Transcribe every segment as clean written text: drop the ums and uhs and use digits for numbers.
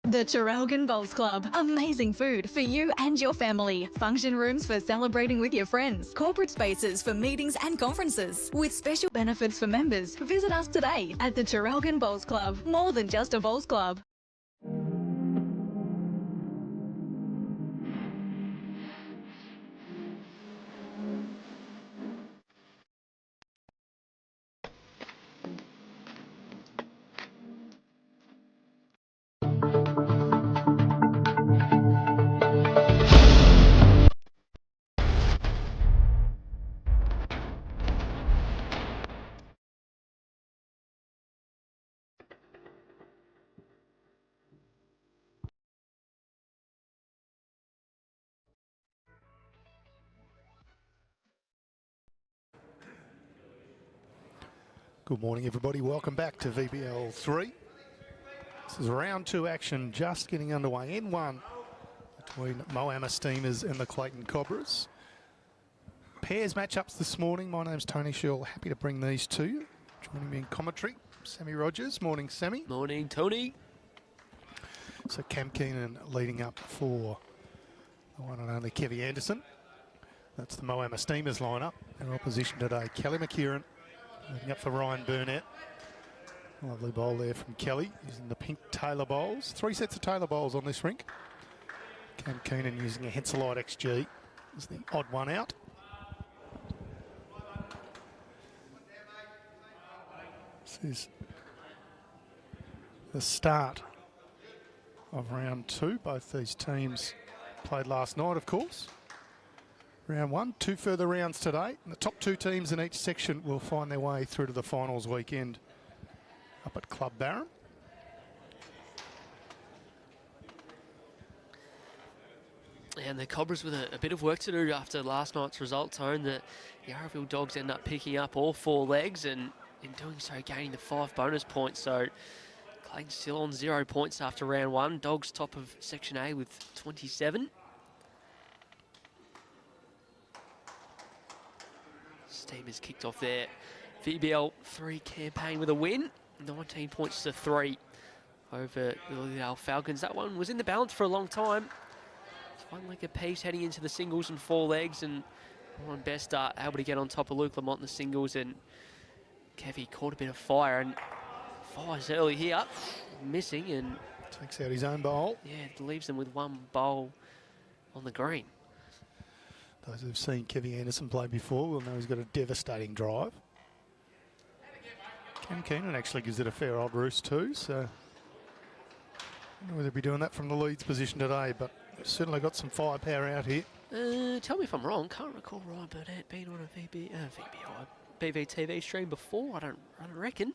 The Traralgon Bowls Club. Amazing food for you and your family. Function rooms for celebrating with your friends. Corporate spaces for meetings and conferences. With special benefits for members. Visit us today at the Traralgon Bowls Club. More than just a bowls club. Good morning, everybody. Welcome back to VBL3. This is round 2 action just getting underway. N1 between Moama Steamers and the Clayton Cobras. Pairs matchups this morning. My name's Tony Sherrill. Happy to bring these to you. Joining me in commentary, Sammy Rogers. Morning, Sammy. Morning, Tony. So Cam Keenan leading up for the one and only Kevy Anderson. That's the Moama Steamers lineup. Their opposition today, Kelly McKerihen. Leading up for Ryan Burnett. Lovely bowl there from Kelly using the pink Taylor bowls. 3 sets of Taylor bowls on this rink. Cam Keenan using a Henselite XG is the odd one out. This is the start of round 2. Both these teams played last night, of course. Round 1, 2 further rounds today. And the top 2 teams in each section will find their way through to the finals weekend up at Club Barron. And the Cobras with a bit of work to do after last night's result, Tone. The Yarraville Dogs end up picking up all 4 legs and in doing so gaining the 5 bonus points. So Clayton still on 0 points after round 1. Dogs top of Section A with 27. Steamers kicked off their VBL3 campaign with a win, 19 points to 3 over the Lilydale Falcons. That one was in the balance for a long time. It's 1 leg apiece heading into the singles and 4 legs, and Warren Best able to get on top of Luke Lamont in the singles, and Kevy caught a bit of fire and fires early here, missing, and takes out his own bowl. Yeah, it leaves them with 1 bowl on the green. Those who've seen Kevy Anderson play before will know he's got a devastating drive. Cam Keenan actually gives it a fair old roost too, so I don't know whether he'll be doing that from the leads position today, but certainly got some firepower out here. Tell me if I'm wrong. Can't recall Ryan Burnett being on a BVTV stream before. I don't reckon.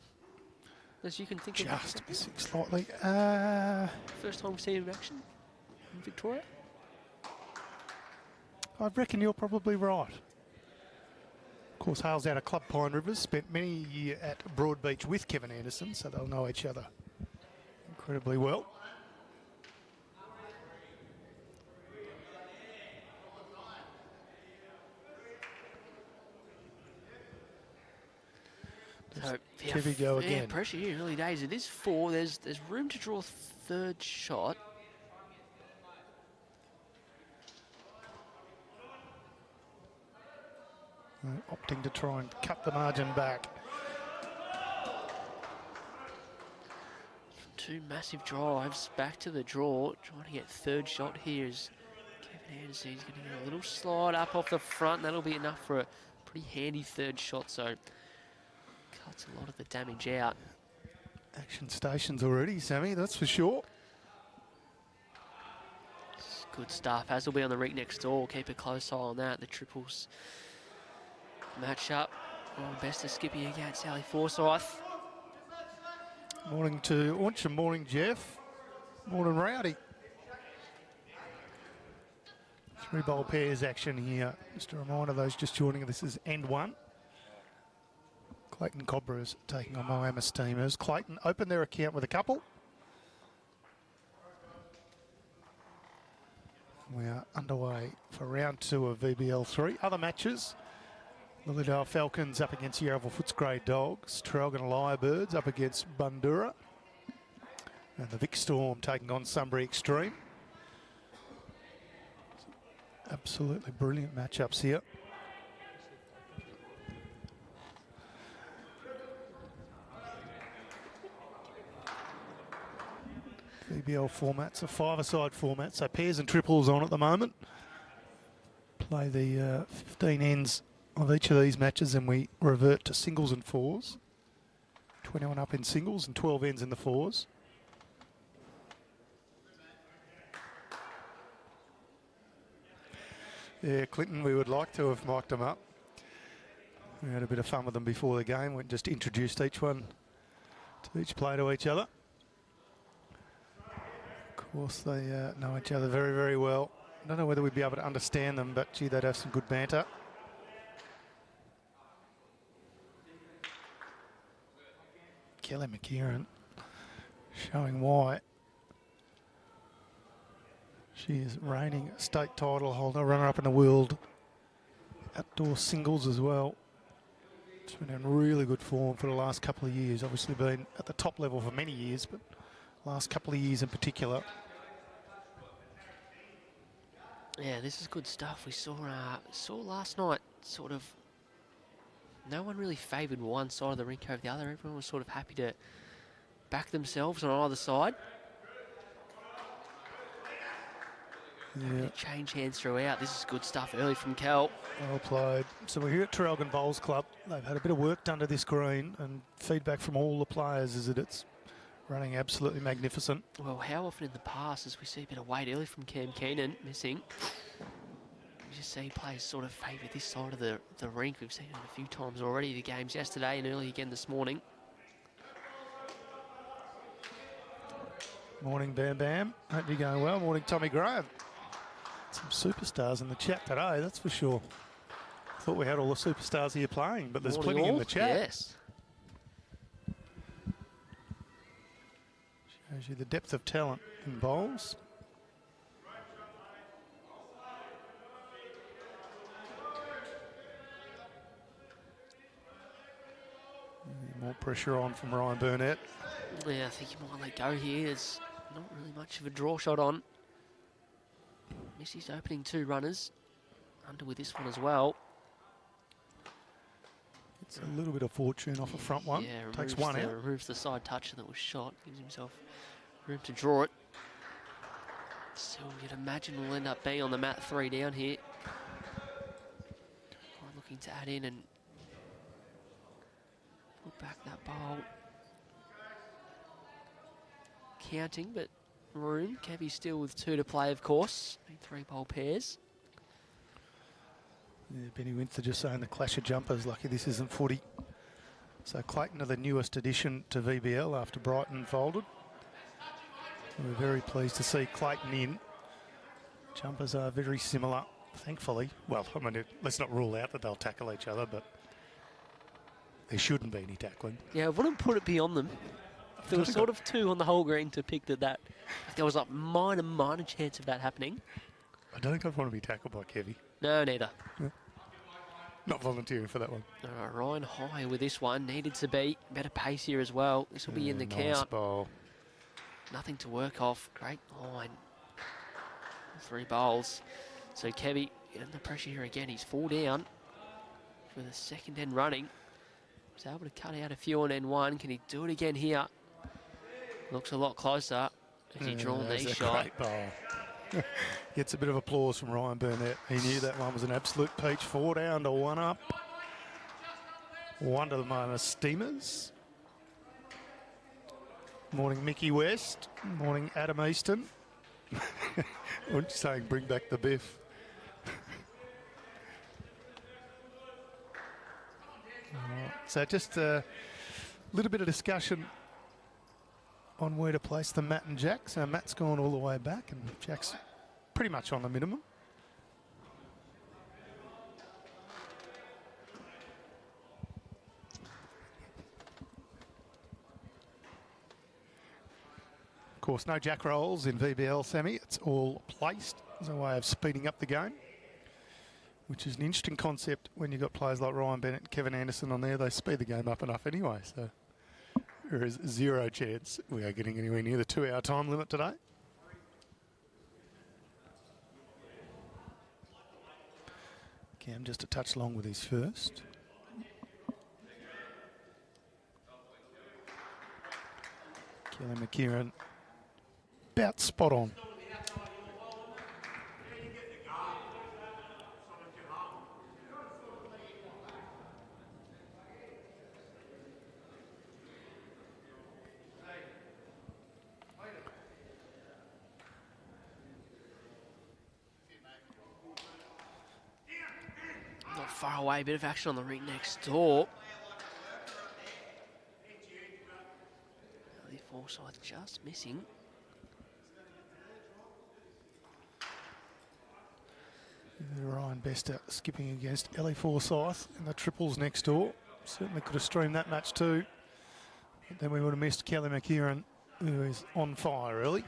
As you can think of. Just missing slightly. First time we've seen him in action in Victoria. I reckon you're probably right. Of course, Hale's out of Club Pine Rivers, spent many years at Broadbeach with Kevin Anderson, so they'll know each other incredibly well. So, Kevy go again. Pressure here, early days. It is 4. There's room to draw a 3rd shot. Opting to try and cut the margin back. 2 massive drives back to the draw. Trying to get 3rd shot here is Kevin Anderson. He's going to get a little slide up off the front. That'll be enough for a pretty handy 3rd shot. So cuts a lot of the damage out. Action stations already, Sammy, that's for sure. Good stuff. As will be on the rink next door. Keep a close eye on that. The triples match up. Best to Skippy against Sally Forsyth. Morning to Unch and morning Jeff. Morning Rowdy. 3 bowl pairs action here. Just a reminder, those just joining, this is end 1. Clayton Cobras taking on Moama Steamers. Clayton opened their account with a couple. We are underway for round 2 of VBL3. Other matches. Lilydale Falcons up against Yarraville Footscray Dogs. Traralgon Lyrebirds up against Bundura. And the Vic Storm taking on Sunbury Extreme. Absolutely brilliant matchups here. VBL format's a five-a-side format, so pairs and triples on at the moment. Play the 15 ends of each of these matches and we revert to singles and fours. 21 up in singles and 12 ends in the fours. Yeah, Clinton, we would like to have mic'd them up. We had a bit of fun with them before the game. We just introduced each one to each player to each other. Of course, they know each other very, very well. I don't know whether we'd be able to understand them, but gee, they'd have some good banter. Kelly McKerihen showing why she is reigning state title holder, runner-up in the world outdoor singles as well. She's been in really good form for the last couple of years. Obviously been at the top level for many years, but last couple of years in particular. Yeah, this is good stuff. We saw last night sort of no one really favoured one side of the rink over the other. Everyone was sort of happy to back themselves on either side. Yeah. Change hands throughout. This is good stuff early from Kel. Well played. So we're here at Traralgon Bowls Club. They've had a bit of work done to this green, and feedback from all the players is that it's running absolutely magnificent. Well, how often in the past as we see a bit of weight early from Keenan missing, we just see players sort of favour this side of the rink. We've seen it a few times already, the games yesterday and early again this morning. Morning, Bam Bam. Hope you're going well. Morning, Tommy Graham. Some superstars in the chat today, that's for sure. Thought we had all the superstars here playing, but there's Morning plenty all. in the chat. Yes. Shows you the depth of talent in bowls. More pressure on from Ryan Burnett. Yeah, I think you might let go here. There's not really much of a draw shot on. Missy's opening two runners. Under with this one as well. It's a little bit of fortune off a front one. Yeah, Takes one out. removes the side toucher that was shot. Gives himself room to draw it. Still, you'd imagine we'll end up being on the mat 3 down here. Looking to add in and put back that bowl. Counting, but room. Kevy still with 2 to play, of course. 3 bowl pairs. Yeah, Benny Winter just saying the clash of jumpers. Lucky this isn't footy. So Clayton are the newest addition to VBL after Brighton folded. We're very pleased to see Clayton in. Jumpers are very similar, thankfully. Well, I mean, let's not rule out that they'll tackle each other, but there shouldn't be any tackling. Yeah, I wouldn't put it beyond them. There was sort of 2 on the whole green to pick that. There was like minor chance of that happening. I don't think I'd want to be tackled by Kevy. No, neither. Yeah. Not volunteering for that one. Ryan high with this one. Needed to be. Better pace here as well. This will be in the nice count. Bowl. Nothing to work off. Great line. 3 bowls. So Kevy under pressure here again. He's 4 down for the second end running. Was able to cut out a few on end 1. Can he do it again here? Looks a lot closer. Has he drawn these shot? Great bowl. Gets a bit of applause from Ryan Burnett. He knew that one was an absolute peach. 4 down to 1 up. 1 to the Moama Steamers. Morning, Mickey West. Morning, Adam Easton. Weren't you saying bring back the biff? So just a little bit of discussion on where to place the Matt and Jack. So Matt's gone all the way back and Jack's pretty much on the minimum. Of course, no jack rolls in VBL semi. It's all placed as a way of speeding up the game, which is an interesting concept when you've got players like Ryan Bennett and Kevin Anderson on there. They speed the game up enough anyway, so There is zero chance we are getting anywhere near the 2-hour time limit today. Cam just a touch long with his first. Kelly McKerihen about spot on. Not far away, bit of action on the ring next door. Ellie Forsyth just missing. Ryan Bester skipping against Ellie Forsyth in the triples next door. Certainly could have streamed that match too. But then we would have missed Kelly McKerihen, who is on fire early.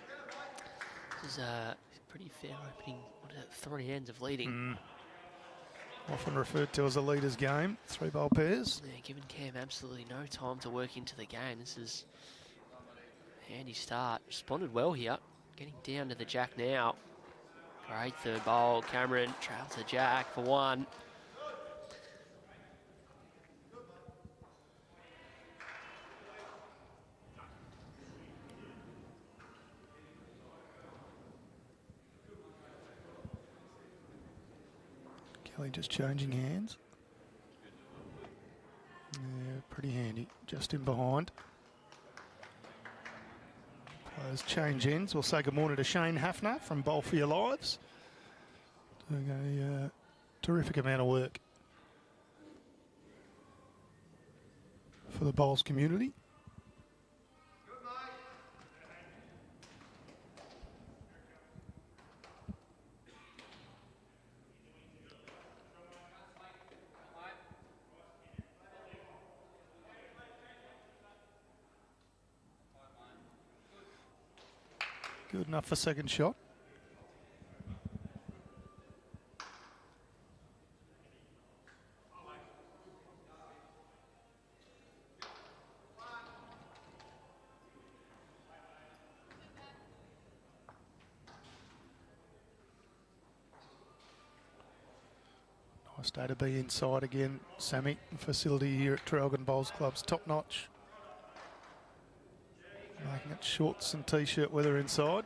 This is a pretty fair opening. What is it, 3 ends of leading. Often referred to as a leader's game, 3 bowl pairs. Yeah, giving Cam absolutely no time to work into the game. This is a handy start. Responded well here. Getting down to the jack now. Great third bowl. Cameron trails the jack for 1. Kelly just changing hands. Yeah, pretty handy. Just in behind. Players change ends. We'll say good morning to Shane Hafner from Bowl for Your Lives. Doing a terrific amount of work for the bowls community. Good enough for second shot. Nice day to be inside again, Sammy. Facility here at Traralgon Bowls Club's top notch. Making it shorts and t-shirt weather inside.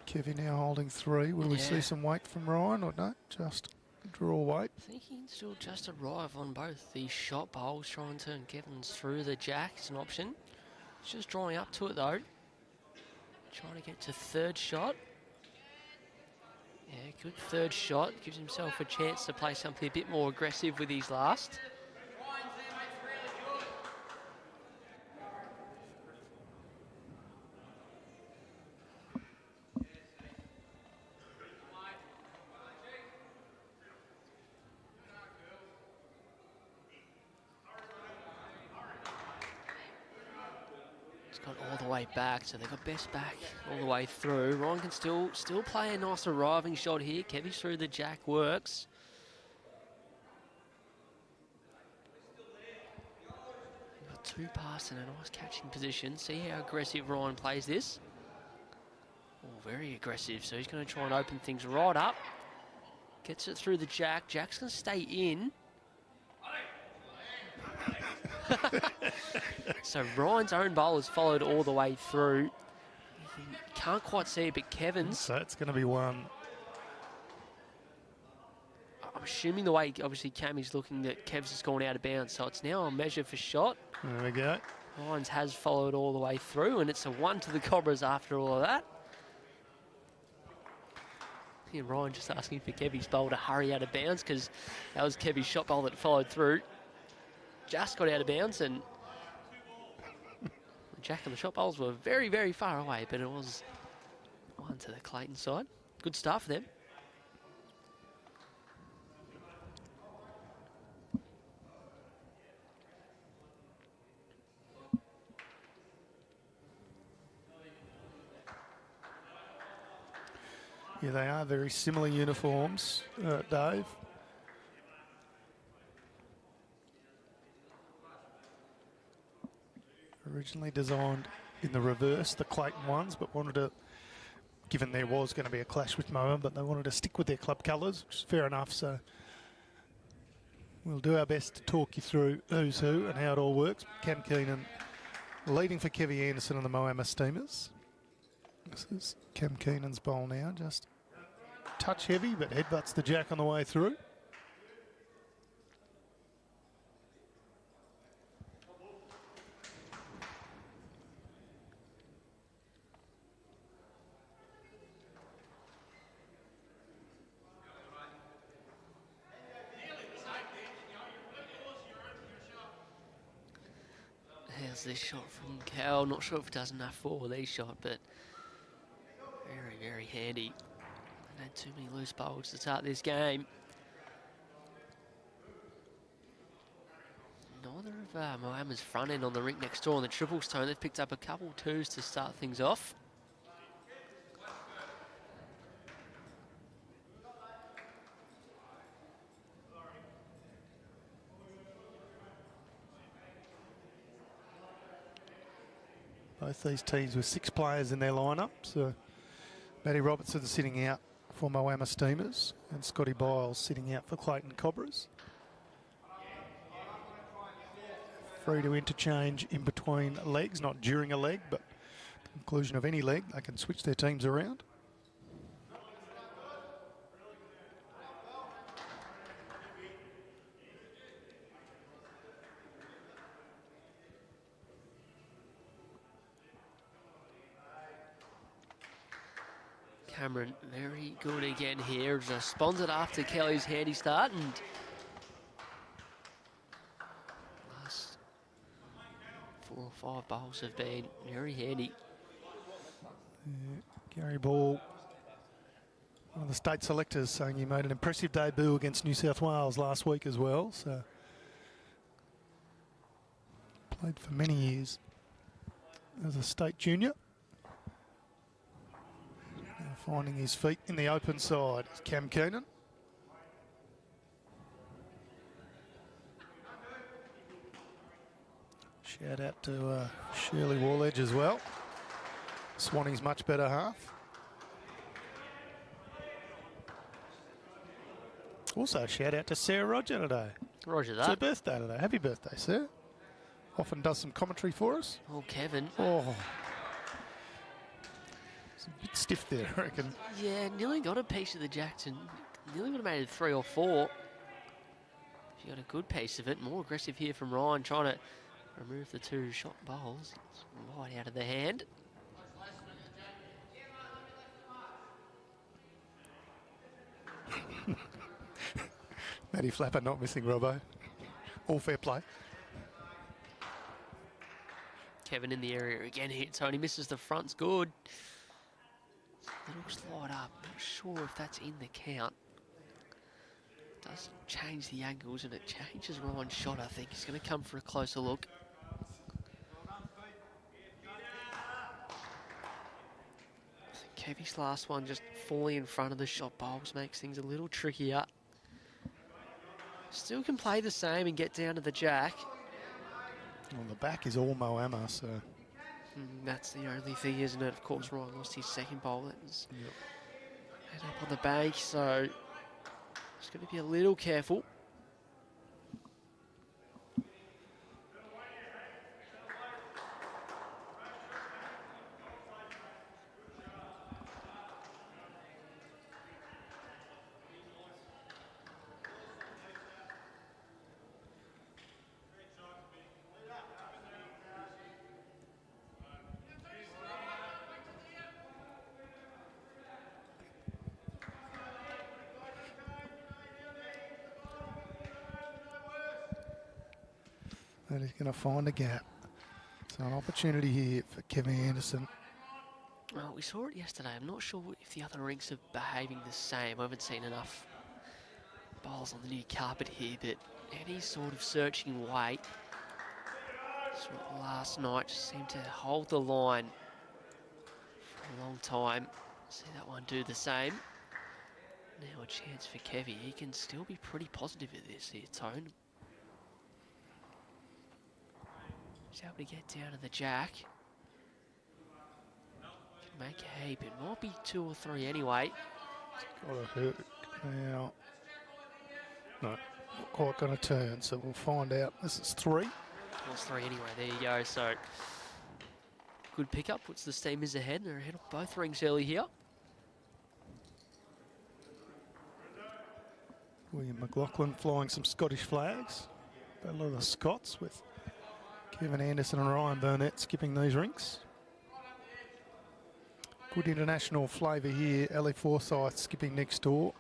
Kevy now holding 3. Will we see some weight from Ryan or no? Just draw weight. I think he can still just arrive on both the shot bowls, try and turn Kevin's through the jack is an option. He's just drawing up to it though. Trying to get to third shot. Yeah, good third shot. Gives himself a chance to play something a bit more aggressive with his last. Got all the way back, so they've got best back all the way through. Ryan can still play a nice arriving shot here. Kevy's through the jack works. Got 2 pass and a nice catching position. See how aggressive Ryan plays this. Oh, very aggressive. So he's going to try and open things right up. Gets it through the jack. Jack's going to stay in. So Ryan's own bowl has followed all the way through. You can't quite see it, but Kevin's. So it's going to be 1. I'm assuming the way obviously Cammy's looking that Kev's has gone out of bounds, so it's now a measure for shot. There we go. Ryan's has followed all the way through, and it's a 1 to the Cobras after all of that. Yeah, Ryan just asking for Kevy's bowl to hurry out of bounds because that was Kevy's shot bowl that followed through. Just got out of bounds, and the jack and the shot bowls were very, very far away, but it was 1 to the Clayton side. Good start for them. Yeah, they are very similar uniforms, Dave. Originally designed in the reverse, the Clayton ones, but wanted to, given there was going to be a clash with Moama, but they wanted to stick with their club colours, which is fair enough. So we'll do our best to talk you through who's who and how it all works. Cam Keenan leading for Kevy Anderson and the Moama Steamers. This is Cam Keenan's bowl now, just touch heavy, but headbutts the jack on the way through. How's this shot from Cal? Not sure if it does enough for these shot, but very, very handy. Not had too many loose bowls to start this game. Neither of Moama's front end on the rink next door on the triples tone. They've picked up a couple twos to start things off. Both these teams with 6 players in their lineup. So Matty Robertson sitting out for Moama Steamers and Scotty Biles sitting out for Clayton Cobras. Free to interchange in between legs, not during a leg, but conclusion of any leg, they can switch their teams around. Cameron very good again here. Responded after Kelly's handy start, and last 4 or 5 bowls have been very handy. Gary Ball, one of the state selectors, saying he made an impressive debut against New South Wales last week as well. So played for many years as a state junior. Finding his feet in the open side is Cam Keenan. Shout out to Shirley Walledge as well. Swanee's much better half. Also shout out to Sarah Roger today. Roger that. It's her birthday today. Happy birthday, Sarah. Often does some commentary for us. Oh, Kevin. Oh. A bit stiff there, I reckon. Yeah, nearly got a piece of the Jackson. Nearly would have made it 3 or 4. If you got a good piece of it. More aggressive here from Ryan, trying to remove the 2 shot bowls. It's right out of the hand. Matty Flapper not missing, Robbo. All fair play. Kevin in the area again here. Tony misses the front's good. Little slide up, not sure if that's in the count. Does change the angles and it changes Ryan's shot, I think. He's going to come for a closer look. I think Kevy's last one just falling in front of the shot bowls makes things a little trickier. Still can play the same and get down to the jack. Well, the back is all Moama, so... That's the only thing, isn't it? Of course, Ryan lost his second bowl. That was head up on the bank, so just going to be a little careful. And he's going to find a gap. So an opportunity here for Kevin Anderson. Well, we saw it yesterday. I'm not sure if the other rinks are behaving the same. I haven't seen enough bowls on the new carpet here, but any sort of searching weight. Last night just seemed to hold the line for a long time. See that one do the same. Now a chance for Kevy. He can still be pretty positive at this here, Tone. He's able to get down to the jack. Can make a heap. It might be 2 or 3 anyway. Got to hurt now. No, not quite going to turn, so we'll find out. This is 3. Well, it's 3 anyway. There you go. So good pickup. Puts the Steamers ahead. They're ahead of both rings early here. William McLaughlin flying some Scottish flags. A lot of the Scots with Kevin Anderson and Ryan Burnett skipping these rinks. Good international flavour here. Ellie Forsyth skipping next door.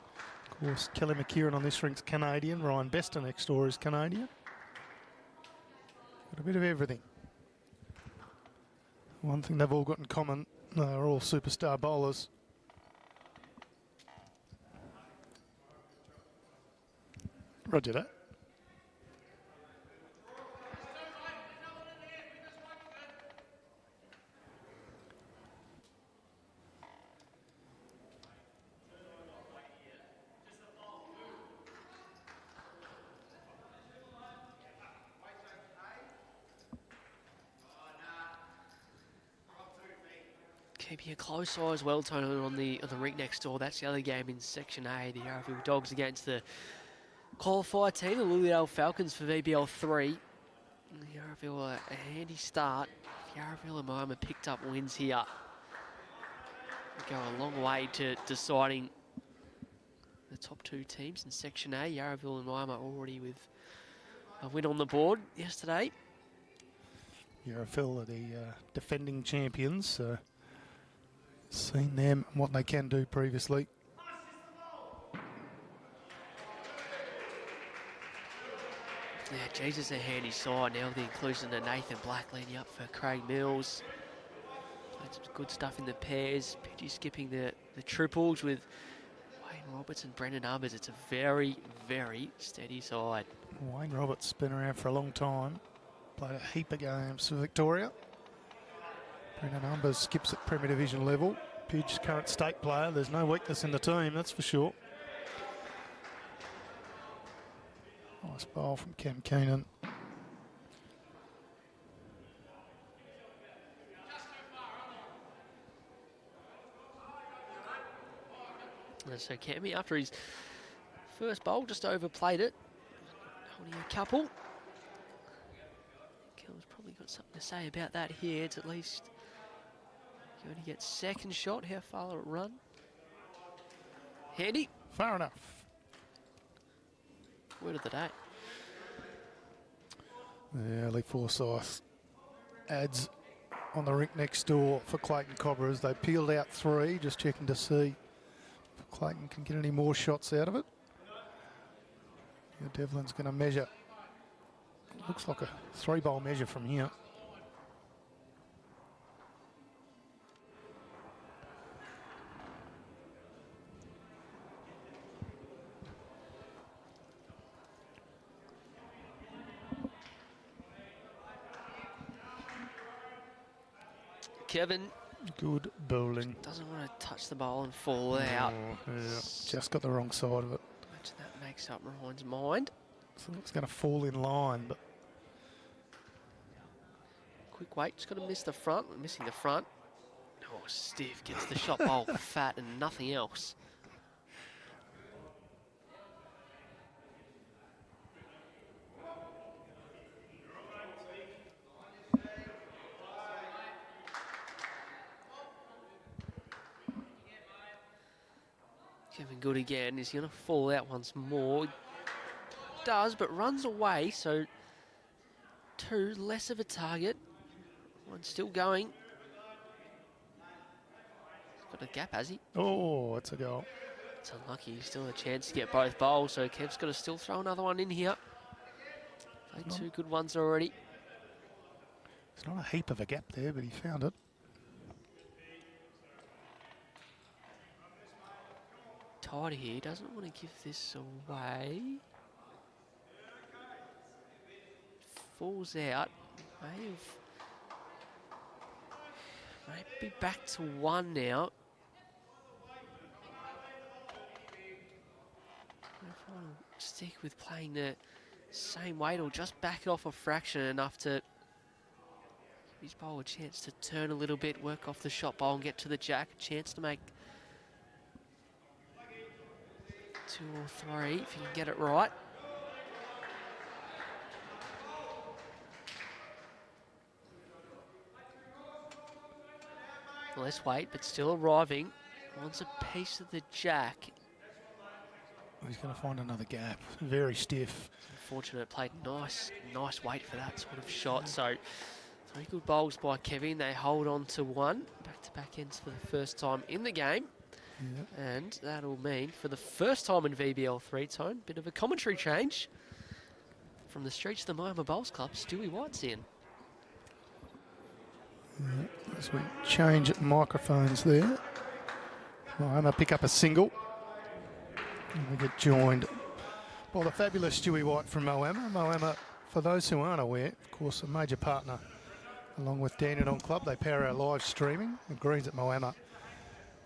Of course, Kelly McKerihen on this rink's Canadian. Ryan Bester next door is Canadian. Got a bit of everything. One thing they've all got in common, they're all superstar bowlers. Roger that. Keeping a close eye as well, Tony, on the rink next door. That's the other game in Section A. The Yarraville Dogs against the qualifier team, the Lilydale Falcons for VBL3. Yarraville a handy start. Yarraville and Moama picked up wins here. They go a long way to deciding the top 2 teams in Section A. Yarraville and Moama already with a win on the board yesterday. Yarraville are the defending champions. Seen them and what they can do previously. Yeah, Jesus, a handy side now with the inclusion of Nathan Black leading up for Craig Mills. Played some good stuff in the pairs. Pidgey skipping the triples with Wayne Roberts and Brendan Umbers. It's a very, very steady side. Wayne Roberts been around for a long time. Played a heap of games for Victoria. Brendan Umbers skips at Premier Division level. Pidge's current state player. There's no weakness in the team, that's for sure. Nice bowl from Cam Keenan. And so Cammy, after his first bowl, just overplayed it. Holding a couple. Kel's probably got something to say about that here. It's at least going to get second shot. How far will it run? Handy. Far enough. Word of the day. Yeah, Lee Forsyth adds on the rink next door for Clayton Cobras. They peeled out 3, just checking to see if Clayton can get any more shots out of it. Yeah, Devlin's going to measure. Looks like a 3-bowl measure from here. Kevin. Good bowling. Doesn't want to touch the bowl and fall out. Yeah, just got the wrong side of it. Imagine that makes up Ryan's mind. So it's going to fall in line, but Quick wait, just got to miss the front. We're missing the front. Oh, stiff, gets the shot bowl fat and nothing else. Kevin Good again. Is he going to fall out once more? Does, but runs away, so 2 less of a target. 1 still going. He's got a gap, has he? oh, it's a goal. It's unlucky. Still a chance to get both bowls, so Kev's got to still throw another one in here. Played 2 good ones already. It's not a heap of a gap there, but he found it. Tidy here, doesn't want to give this away. Falls out. Might be back to 1 now. If I want to stick with playing the same weight or just back it off a fraction enough to His bowl a chance to turn a little bit, work off the shot bowl and get to the jack. A chance to make 2 or 3 if he can get it right. Less weight, but still arriving. Wants a piece of the jack. He's going to find another gap. Very stiff. Unfortunate, played nice weight for that sort of shot. So 3 good bowls by Kevin. They hold on to 1. Back-to-back ends for the first time in the game. Yep. And that'll mean for the first time in VBL3 Tone, bit of a commentary change. From the streets of the Moama Bowls Club, Stewie White's in. Yep. As we change microphones there. Moama pick up a single. And we get joined by the fabulous Stewie White from Moama. Moama, for those who aren't aware, of course, a major partner along with Dandenong Club. They power our live streaming. The Greens at Moama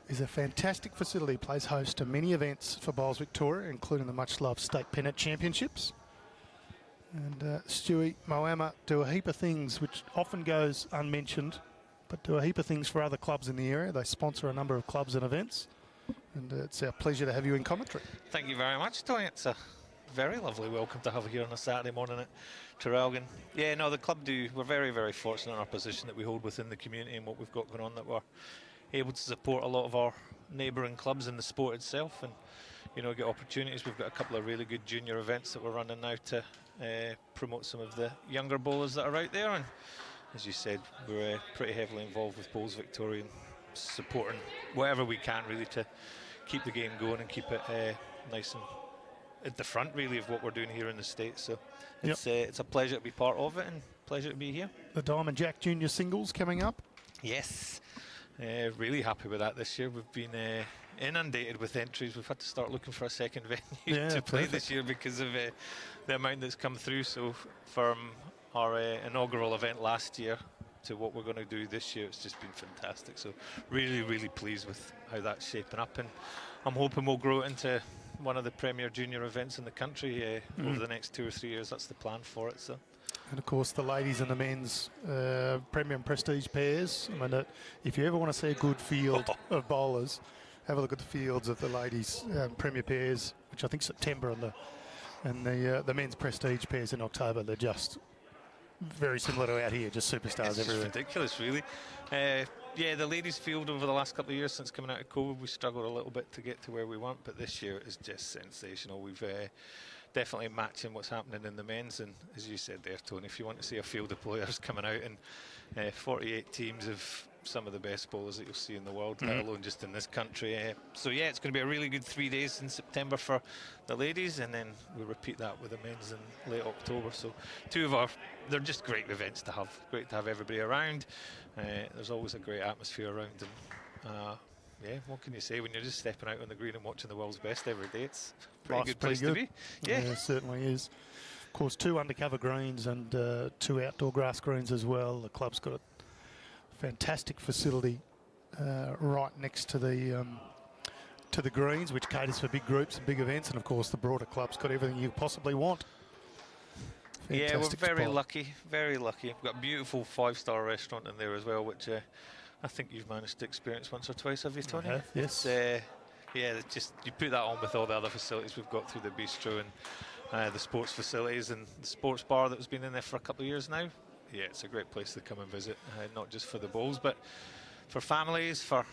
is a fantastic facility, plays host to many events for Bowls Victoria, including the much-loved State Pennant Championships. And Stewie, Moama do a heap of things which often goes unmentioned, but do a heap of things for other clubs in the area. They sponsor a number of clubs and events. And it's our pleasure to have you in commentary. Thank you very much, Tony. It's a very lovely welcome to have you here on a Saturday morning at Traralgon. Yeah, no, the club we're very, very fortunate in our position that we hold within the community and what we've got going on, that we're able to support a lot of our neighbouring clubs in the sport itself and, you know, get opportunities. We've got a couple of really good junior events that we're running now to promote some of the younger bowlers that are out there. And as you said, we're pretty heavily involved with Bowls Victoria and supporting whatever we can really to keep the game going and keep it nice and at the front really of what we're doing here in the States. So it's a pleasure to be part of it and pleasure to be here. The Diamond Jack Junior singles coming up. Yes, really happy with that this year. We've been inundated with entries. We've had to start looking for a second venue to play this year because of the amount that's come through. So from our inaugural event last year to what we're going to do this year, it's just been fantastic. So really, really pleased with how that's shaping up, and I'm hoping we'll grow it into one of the premier junior events in the country over the next 2 or 3 years. That's the plan for it. So. And of course the ladies and the men's premium prestige pairs. I mean, if you ever want to see a good field of bowlers, have a look at the fields of the ladies premier pairs, which I think September, and the men's prestige pairs in October. They're just very similar to out here, just superstars everywhere. It's ridiculous, really. Yeah, the ladies' field over the last couple of years since coming out of COVID, we struggled a little bit to get to where we want, but this year is just sensational. We've definitely matching what's happening in the men's, and as you said there, Tony, if you want to see a field of players coming out and 48 teams of some of the best bowlers that you'll see in the world, let alone just in this country. So yeah, it's going to be a really good 3 days in September for the ladies, and then we'll repeat that with the men's in late October. So they're just great events to have. Great to have everybody around. There's always a great atmosphere around, and yeah, what can you say when you're just stepping out on the green and watching the world's best every day? It's a pretty good place to be. Yeah, it certainly is. Of course, 2 undercover greens and 2 outdoor grass greens as well. The club's got a fantastic facility right next to the greens, which caters for big groups and big events, and of course the broader club's got everything you possibly want. Yeah, we're very lucky, very lucky. We've got a beautiful 5-star restaurant in there as well, which I think you've managed to experience once or twice, have you, Tony? I have, yes. Yeah, just you put that on with all the other facilities we've got through the bistro and the sports facilities and the sports bar that's been in there for a couple of years now. Yeah, it's a great place to come and visit, not just for the bowls, but for families, for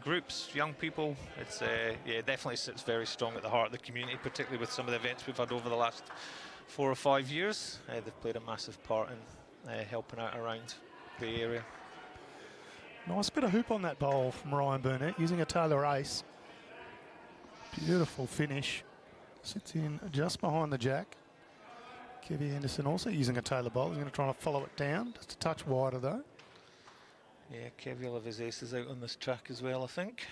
groups, young people. It's yeah, definitely sits very strong at the heart of the community, particularly with some of the events we've had over the last 4 or 5 years. They've played a massive part in helping out around the area. Nice bit of hoop on that bowl from Ryan Burnett, using a Taylor ace. Beautiful finish. Sits in just behind the jack. Kevy Anderson also using a Taylor bowl. He's going to try to follow it down, just a touch wider though. Yeah, Kevy will have his aces out on this track as well, I think.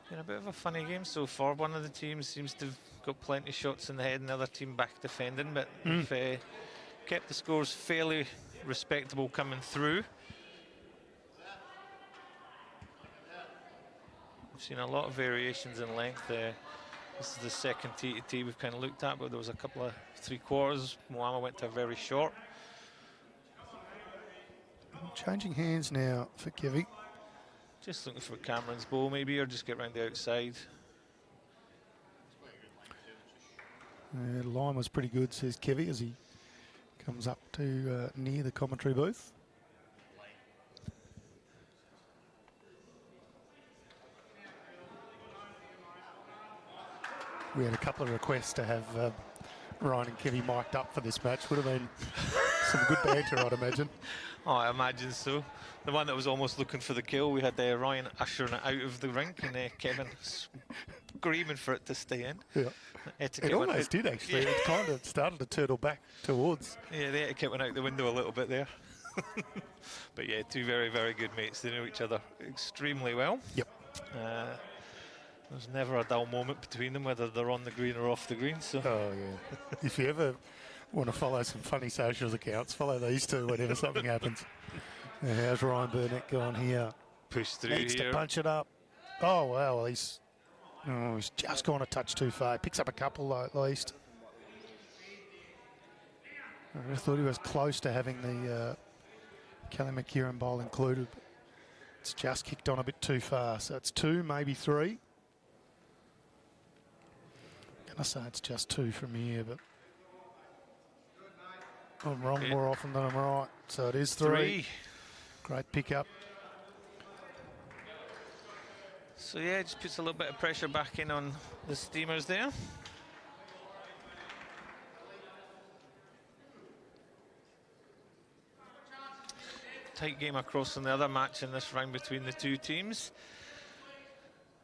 Been a bit of a funny game so far. One of the teams seems to have got plenty of shots in the head and the other team back defending, but they've kept the scores fairly respectable coming through. We've seen a lot of variations in length there. This is the second tee to tee we've kind of looked at, but there was a couple of 3/4. Moama went to a very short. Changing hands now for Kevy. Just looking for Cameron's ball maybe, or just get round the outside. The line was pretty good, says Kevy, as he comes up to near the commentary booth. We had a couple of requests to have Ryan and Kevy mic'd up for this match. Would have been some good banter, I'd imagine. Oh, I imagine so. The one that was almost looking for the kill, we had Ryan ushering it out of the rink, and Kevin screaming for it to stay in. Yeah. It almost did, actually. Yeah. It kind of started to turtle back towards. Yeah, the etiquette went out the window a little bit there. But yeah, two very, very good mates. They know each other extremely well. Yep. There's never a dull moment between them, whether they're on the green or off the green. So. Oh, yeah. If you ever want to follow some funny socials accounts, follow these two whenever something happens. Now, how's Ryan Burnett going here? Push through Needs here. to punch it up. Oh, wow. Well, he's just gone a touch too far. Picks up a couple, though, at least. I thought he was close to having the McKerihen bowl included. But it's just kicked on a bit too far. So it's 2, maybe 3. I'm going to say it's just 2 from here, but I'm wrong more often than I'm right. So it is 3. Great pickup. So yeah, it just puts a little bit of pressure back in on the Steamers there. Tight game across in the other match in this round between the two teams.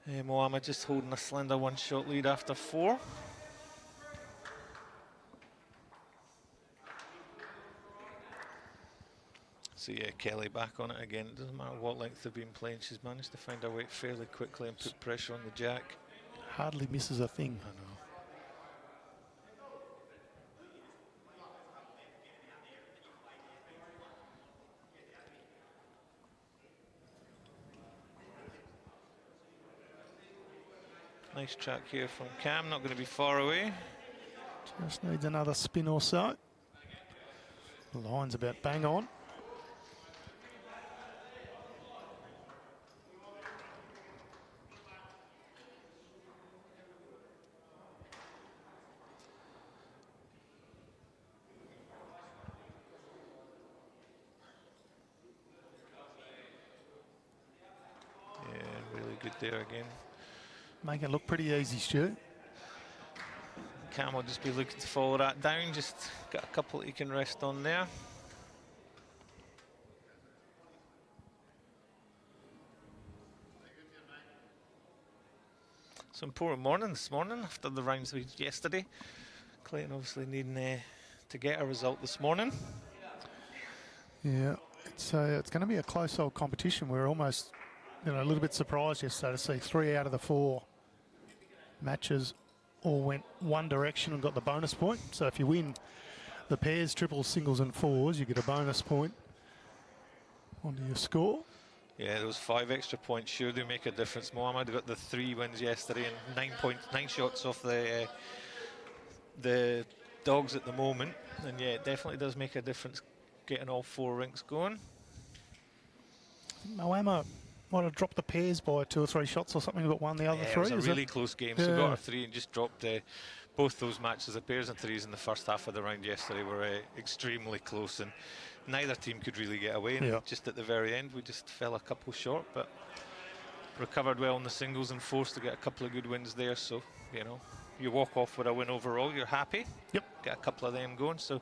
Moama just holding a slender 1-shot lead after 4. So yeah, Kelly back on it again. It doesn't matter what length they've been playing, she's managed to find her weight fairly quickly and put pressure on the jack. Hardly misses a thing. I know. Nice track here from Cam, not going to be far away. Just needs another spin or so. The line's about bang on. Yeah, really good there again. Make it look pretty easy, Stu. Cam will just be looking to follow that down, just got a couple that he can rest on there. So important morning this morning after the rounds we did yesterday. Clayton obviously needing to get a result this morning. Yeah, it's going to be a close old competition. We're almost a little bit surprised yesterday to see 3 out of the 4 matches all went one direction and got the bonus point. So if you win the pairs, triples, singles and 4s, you get a bonus point onto your score. Yeah, those 5 extra points sure do make a difference. Moama got the 3 wins yesterday and 9 shots off the dogs at the moment. And yeah, it definitely does make a difference getting all 4 rinks going. Moama might have dropped the pairs by 2 or 3 shots or something, but won the other 3. It was a really close game. So got a 3 and just dropped both those matches. The pairs and 3s in the first half of the round yesterday were extremely close, and neither team could really get away. And just at the very end, we just fell a couple short, but recovered well in the singles and 4s to get a couple of good wins there. So, you walk off with a win overall, you're happy. Yep. Get a couple of them going. So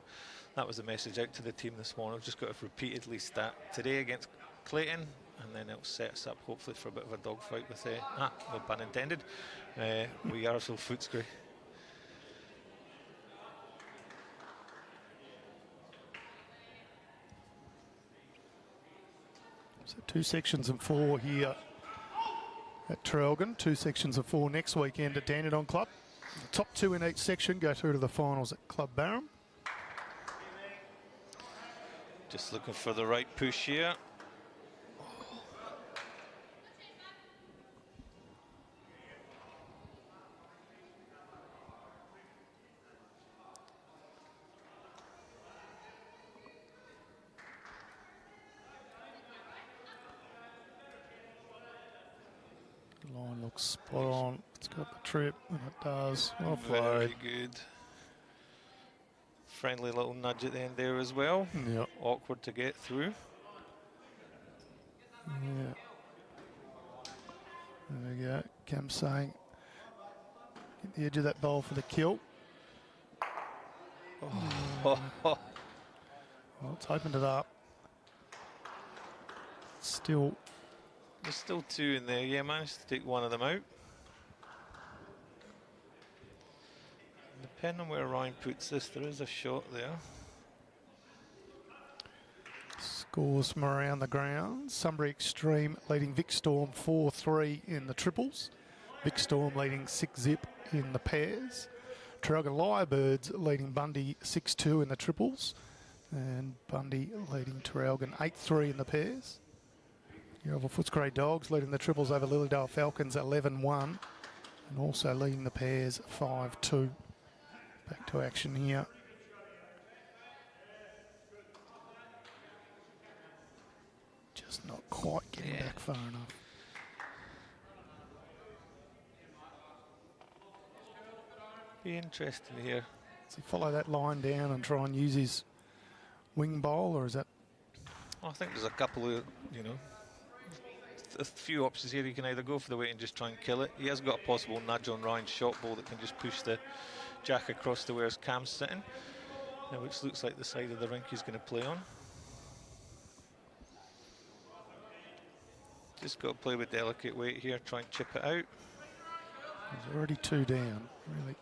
that was the message out to the team this morning. We've just got to repeat at least that today against Clayton, and then it'll set us up hopefully for a bit of a dogfight with no pun intended, we Arsel Footscray. So 2 sections and 4 here at Traralgon, 2 sections of 4 next weekend at Dandenong Club. The top 2 in each section go through to the finals at Club Barham. Just looking for the right push here. Line looks spot on. It's got the trip, and it does. Well Very played. good. Friendly little nudge at the end there as well. Yep. Awkward to get through. Yeah. There we go. Cam saying, get the edge of that bowl for the kill. Oh. Well, it's opened it up. Still. There's still two in there. Yeah, managed to take one of them out. Depending on where Ryan puts this, there is a shot there. Scores from around the ground. Sunbury Extreme leading Vic Storm 4-3 in the triples. Vic Storm leading 6-zip in the pairs. Traralgon Lyrebirds leading Bundy 6-2 in the triples. And Bundy leading Traralgon 8-3 in the pairs. Yeovil Footscray Dogs leading the triples over Lilydale Falcons 11-1. And also leading the pairs 5-2. Back to action here. Just not quite getting back far enough. Be interesting here. Does he follow that line down and try and use his wing bowl, or is that? Well, I think there's a couple of, a few options here. He can either go for the weight and just try and kill it. He has got a possible nudge on Ryan's shot ball that can just push the jack across to where Cam's sitting, which looks like the side of the rink he's going to play on. Just got to play with delicate weight here, try and chip it out. He's already 2 down. Really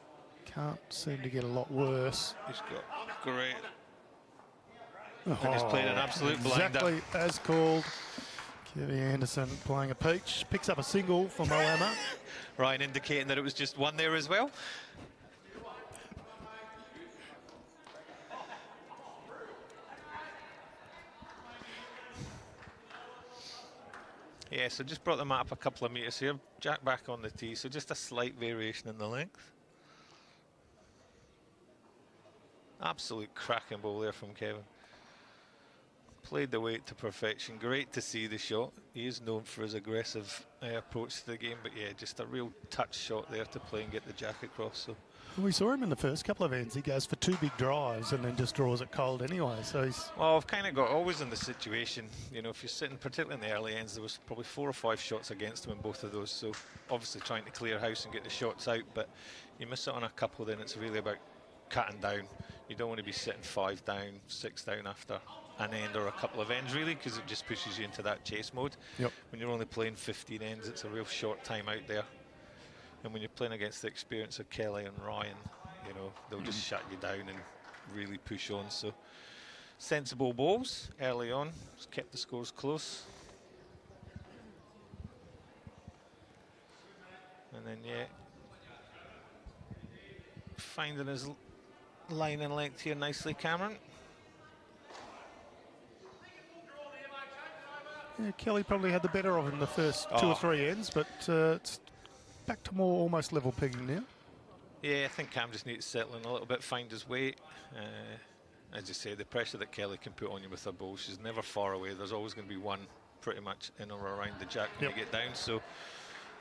can't seem to get a lot worse. He's got great. And he's played an absolute blinder. Exactly as called. Kevy Anderson playing a peach. Picks up a single for Moama. Ryan indicating that it was just one there as well. Yeah, so just brought the mat up a couple of metres here. Jack back on the tee, so just a slight variation in the length. Absolute cracking ball there from Kevin. Played the weight to perfection. Great to see the shot. He is known for his aggressive approach to the game, but yeah, just a real touch shot there to play and get the jack across. So we saw him in the first couple of ends. He goes for 2 big drives and then just draws it cold anyway. So he's. Well, I've kind of got always in the situation, if you're sitting, particularly in the early ends, there was probably 4 or 5 shots against him in both of those. So obviously trying to clear house and get the shots out, but you miss it on a couple, then it's really about cutting down. You don't want to be sitting 5 down, 6 down after an end or a couple of ends, really, because it just pushes you into that chase mode. Yep. When you're only playing 15 ends, it's a real short time out there. And when you're playing against the experience of Kelly and Ryan, they'll just shut you down and really push on. So sensible balls early on, just kept the scores close. And then, yeah, finding his line and length here nicely, Cameron. Yeah, Kelly probably had the better of him the first 2 or 3 ends, but it's back to more almost level pegging now. Yeah, I think Cam just needs to settle in a little bit, find his weight. As you say, the pressure that Kelly can put on you with her ball, she's never far away. There's always going to be one pretty much in or around the jack when you get down. So,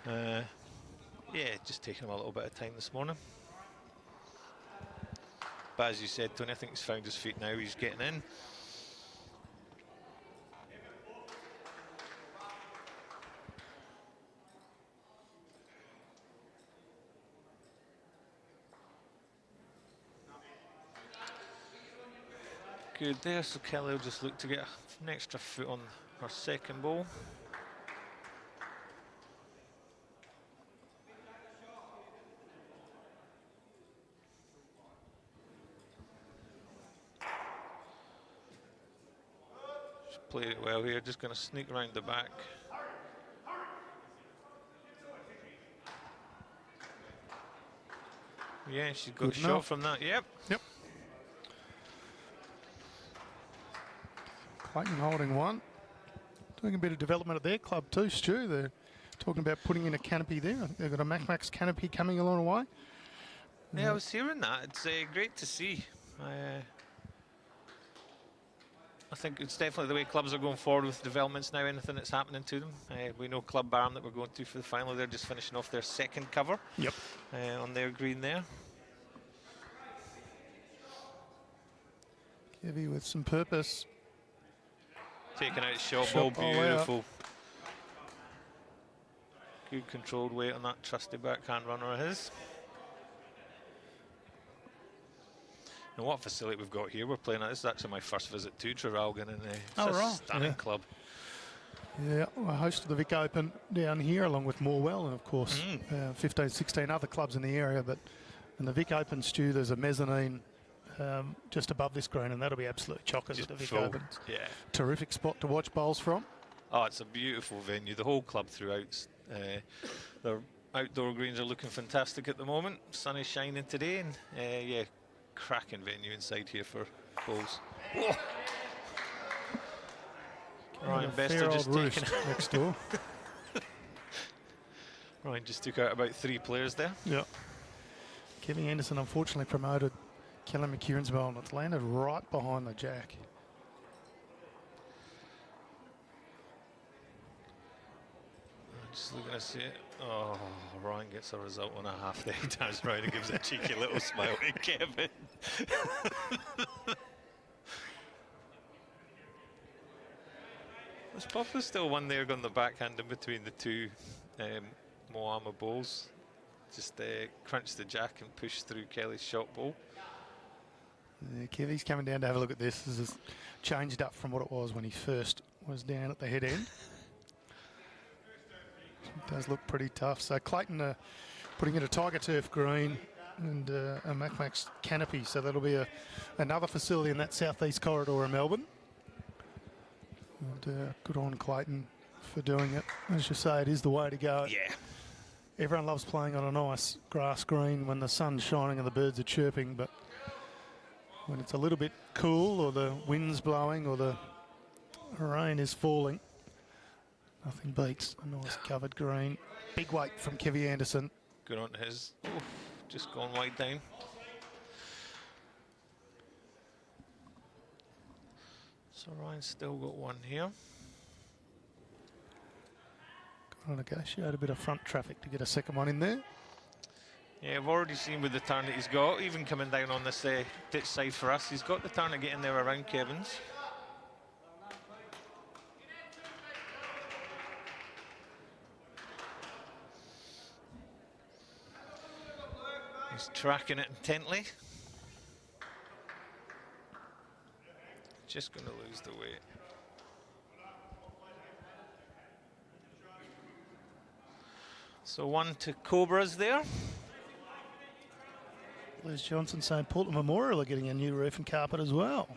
yeah, just taking him a little bit of time this morning. But as you said, Tony, I think he's found his feet now. He's getting in. Good there, so Kelly will just look to get an extra foot on her second ball. She's played it well here, just going to sneak around the back. Yeah, she's got a shot from that, yep. Clayton holding one. Doing a bit of development at their club too, Stu. They're talking about putting in a canopy there. I think they've got a Max canopy coming along the way. Yeah, I was hearing that. It's great to see. I think it's definitely the way clubs are going forward with developments now, anything that's happening to them. We know Club Barham that we're going to for the final. They're just finishing off their second cover on their green there. Heavy with some purpose. Taking out shot Shot ball, ball beautiful. Good controlled weight on that trusty backhand runner of his. And what facility we've got here. We're playing at. This is actually my first visit to Traralgon, and it's a stunning club. Yeah, I hosted the Vic Open down here along with Morwell and of course 15, 16 other clubs in the area. But in the Vic Open, Stu, there's a mezzanine just above this green, and that'll be absolute chockers at the Vic Open. Yeah. Terrific spot to watch bowls from. Oh, it's a beautiful venue. The whole club throughout. Their outdoor greens are looking fantastic at the moment. Sun is shining today, and yeah, cracking venue inside here for bowls. Whoa. Ryan Bester just taking next door. Ryan just took out about 3 players there. Yeah. Kevin Anderson unfortunately promoted Kelly McKerihen's bowl, and it's landed right behind the jack. Just looking to see it. Oh, Ryan gets a result on a half there. He turns around and gives a cheeky little smile to Kevin. There's probably still one there going the backhand in between the two Moama bowls. Just crunch the jack and push through Kelly's shot ball. Yeah, Kevy's coming down to have a look at this. This has changed up from what it was when he first was down at the head end. It does look pretty tough. So Clayton putting in a Tiger Turf green and a Macmax canopy. So that'll be another facility in that southeast corridor of Melbourne. And good on Clayton for doing it. As you say, it is the way to go. Yeah. Everyone loves playing on a nice grass green when the sun's shining and the birds are chirping, but when it's a little bit cool or the wind's blowing or the rain is falling, nothing beats a nice covered green. Big weight from Kevy Anderson. Good on his. Oof, just gone wide down. So Ryan's still got one here. Got to negotiate a bit of front traffic to get a second one in there. Yeah, I've already seen with the turn that he's got, even coming down on this ditch side for us, he's got the turn to get in there around Kevin's. He's tracking it intently. Just going to lose the weight. So one to Cobras there. Liz Johnson saying Portland Memorial are getting a new roof and carpet as well.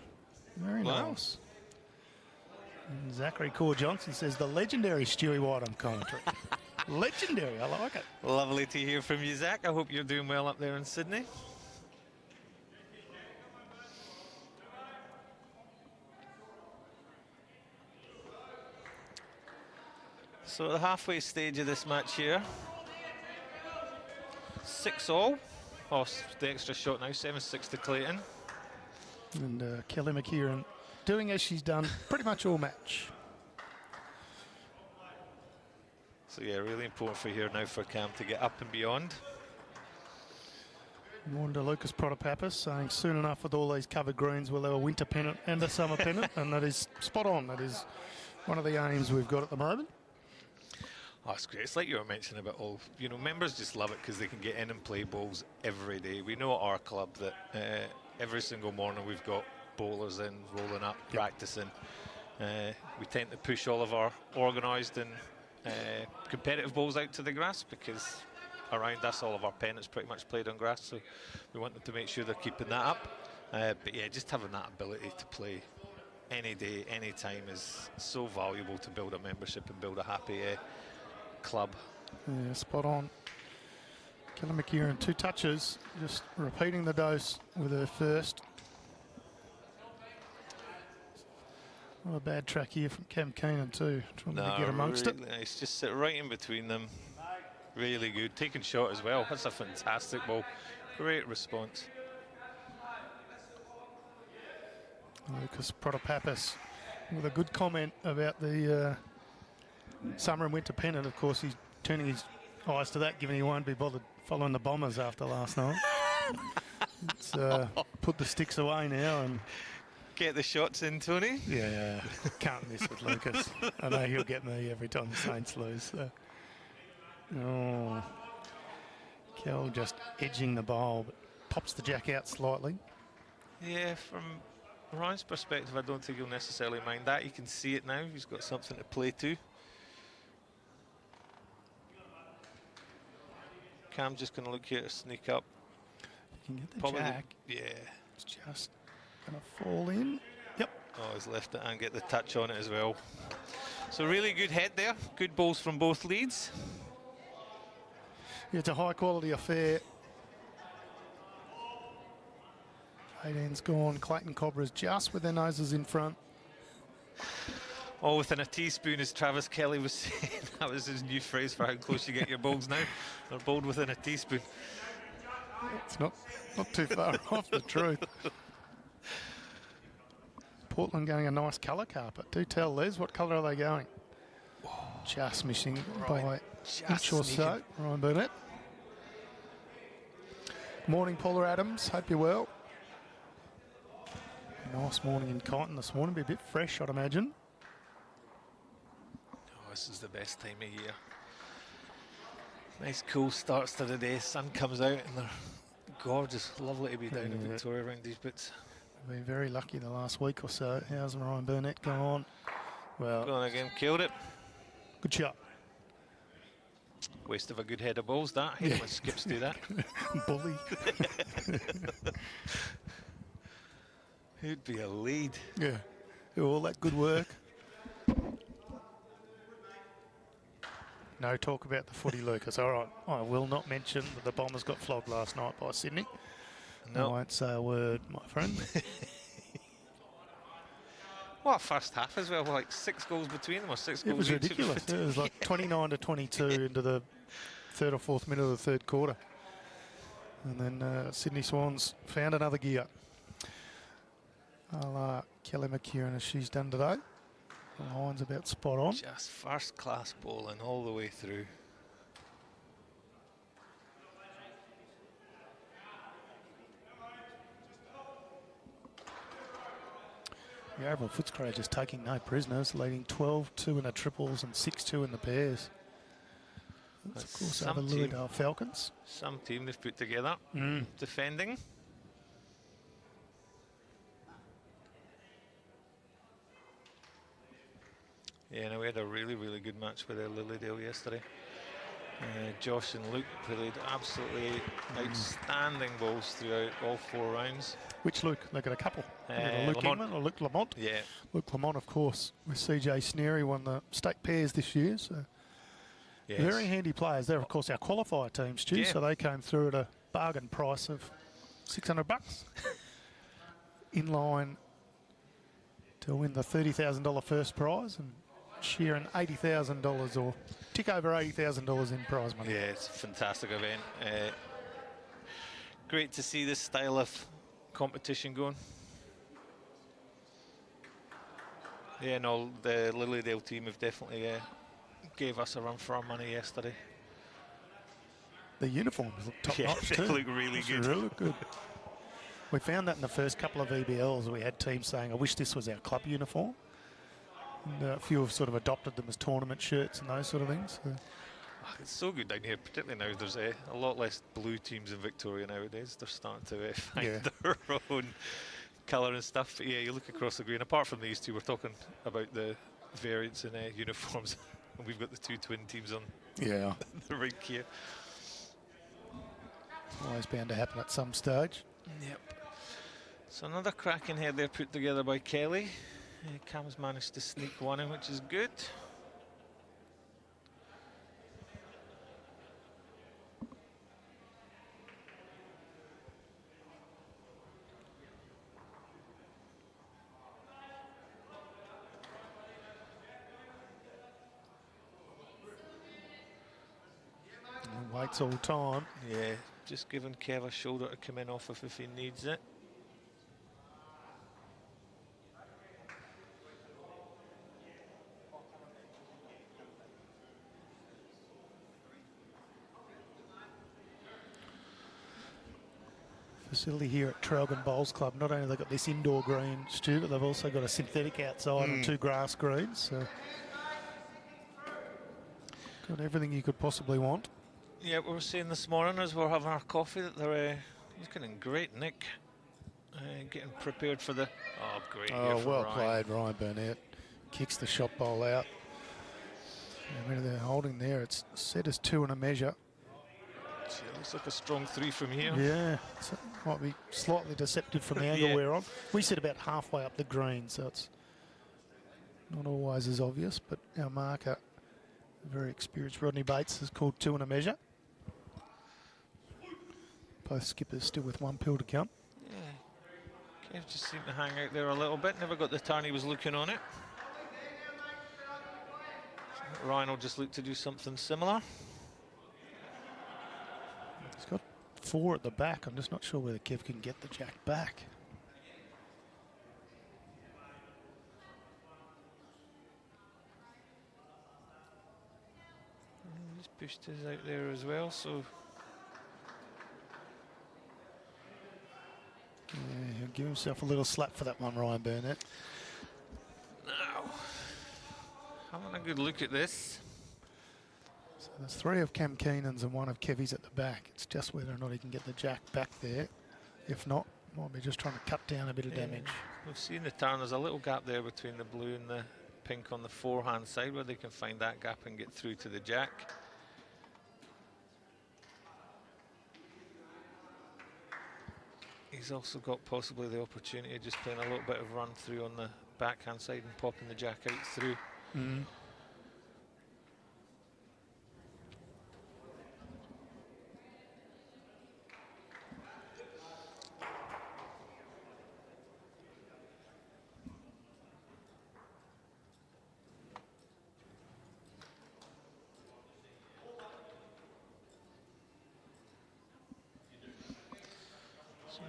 Very Wow. nice. And Zachary Core Johnson says the legendary Stewie White on commentary. Legendary, I like it. Lovely to hear from you, Zach. I hope you're doing well up there in Sydney. So at the halfway stage of this match here, 6-all. Oh, the extra shot now, 7-6 to Clayton. And Kelly McKerihen doing as she's done pretty much all match. So yeah, really important for here now for Cam to get up and beyond. Wanda Lucas Protopappas saying soon enough with all these covered greens we'll have a winter pennant and a summer pennant, and that is spot on. That is one of the aims we've got at the moment. Oh, it's great. It's like you were mentioning about all, you know, members just love it because they can get in and play bowls every day. We know at our club that every single morning we've got bowlers in, rolling up, practicing. We tend to push all of our organised and competitive bowls out to the grass because around us all of our pennants pretty much played on grass, so we want them to make sure they're keeping that up. But yeah, just having that ability to play any day, any time is so valuable to build a membership and build a happy club. Yeah, spot on. Kelly McKerihen, 2 touches, just repeating the dose with her first. Not a bad track here from Cam Keenan too, trying to get amongst really it. Nice. Just sit right in between them. Really good. Taking shot as well. That's a fantastic ball. Great response. Lucas Protopappas with a good comment about the summer and winter pennant. Of course, he's turning his eyes to that, given he won't be bothered following the Bombers after last night. It's put the sticks away now and Get the shots in, Tony. yeah, can't miss with Lucas. I know he'll get me every time the Saints lose. So. Oh, Kel just edging the bowl, but pops the jack out slightly. Yeah, from Ryan's perspective, I don't think he'll necessarily mind that. He can see it now. He's got something to play to. Cam's just going to look here to sneak up. You can get the Probably, jack. yeah. It's just going to fall in. Yep. Oh, he's left it and get the touch on it as well. So really good head there. Good balls from both leads. Yeah, it's a high quality affair. 18's gone. Clayton Cobras just with their noses in front. All within a teaspoon, as Travis Kelly was saying. That was his new phrase for how close you get your balls now. They're bowled within a teaspoon. It's not too far off the truth. Portland going a nice colour carpet. Do tell Les, what colour are they going? Just missing by inch or so. Ryan Burnett. Morning, Paula Adams. Hope you're well. Nice morning in Keenan this morning. Be a bit fresh, I'd imagine. Oh, this is the best time of year. Nice cool starts to the day. Sun comes out and they're gorgeous. Lovely to be down in Victoria around these bits. We've been very lucky the last week or so. How's Ryan Burnett gone? Well, Going again, killed it. good shot. Waste of a good head of balls, that. Hate when skips do that. Bully. Who'd be a lead? Yeah. All that good work. No talk about the footy, Lucas. All right. I will not mention that the Bombers got flogged last night by Sydney. No. I won't say a word, my friend. What a first half as well, like 6 goals between them or 6 goals It was each. ridiculous. It was like 29 to 22 into the third or fourth minute of the third quarter. And then Sydney Swans found another gear. Kelly McKerihen, as she's done today. The line's about spot on. Just first class bowling all the way through. The overall Footscray just taking no prisoners, leading 12-2 in the triples and 6-2 in the pairs. That's of course over some team. Lilydale Falcons. Some team they've put together. Defending. Yeah, no, we had a really, really good match with Lilydale yesterday. Josh and Luke played absolutely outstanding balls throughout all 4 rounds. Which Luke? They got a couple. They got a Luke Lamont. Ingman or Luke Lamont. Yeah. Luke Lamont, of course, with CJ Sneary, won the state pairs this year. So Yes. very handy players. They're, of course, our qualifier teams, Stu. Yeah. So they came through at a bargain price of $600. In line to win the $30,000 first prize and share an $80,000 or tick over $80,000 in prize money. Yeah, it's a fantastic event. Great to see this style of competition going. Yeah, no, the Lilydale team have definitely gave us a run for our money yesterday. The uniforms look top Yeah, notch they too. look really It's good. really good. We found that in the first couple of VBLs. We had teams saying, I wish this was our club uniform. And a few have sort of adopted them as tournament shirts and those sort of things. So. It's so good down here, particularly now. There's a lot less blue teams in Victoria nowadays. They're starting to find their own colour and stuff. But yeah, you look across the green. Apart from these two, we're talking about the variants in uniforms. And we've got the 2 twin teams on the rink here. Always bound to happen at some stage. Yep. So another cracking head there put together by Kelly. Cam's managed to sneak one in, which is good. And waits all time. Yeah, just giving Kev a shoulder to come in off of if he needs it. facility here at Traralgon Bowls Club. Not only have they got this indoor green, Stu, but they've also got a synthetic outside and 2 grass greens. So got everything you could possibly want. Yeah, we were saying this morning as we're having our coffee that they're looking in great nick. Getting prepared for the... Oh, great. Oh, well played, Ryan Burnett. Kicks the shot bowl out. And when they're holding there, it's set as 2 and a measure. Gee, it looks like a strong 3 from here. Yeah, so it might be slightly deceptive from the angle we're on. We sit about halfway up the green, so it's not always as obvious, but our marker, very experienced Rodney Bates, has called 2 and a measure. Both skippers still with 1 pill to come. Yeah, Kev just seemed to hang out there a little bit. Never got the turn he was looking on it. Ryan will just look to do something similar. He's got 4 at the back. I'm just not sure whether Kev can get the jack back. He's pushed his out there as well, so... Yeah, he'll give himself a little slap for that one, Ryan Burnett. Now, having a good look at this. So there's 3 of Cam Keenan's and 1 of Kevy's at the back. It's just whether or not he can get the jack back there. If not, might be just trying to cut down a bit of damage. We've seen the turn. There's a little gap there between the blue and the pink on the forehand side where they can find that gap and get through to the jack. He's also got possibly the opportunity of just playing a little bit of run through on the backhand side and popping the jack out through.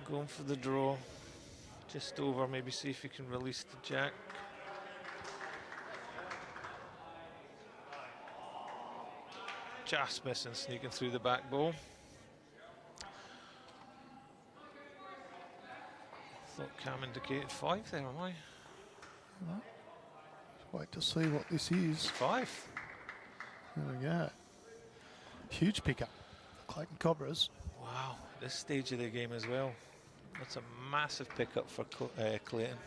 Going for the draw, just over, maybe see if he can release the jack. Just missing, sneaking through the back ball. Thought Cam indicated 5 there, am I? Let's wait to see what this is. 5. There we go. Huge pickup for Clayton Cobras. Wow, this stage of the game as well. That's a massive pickup for Clayton.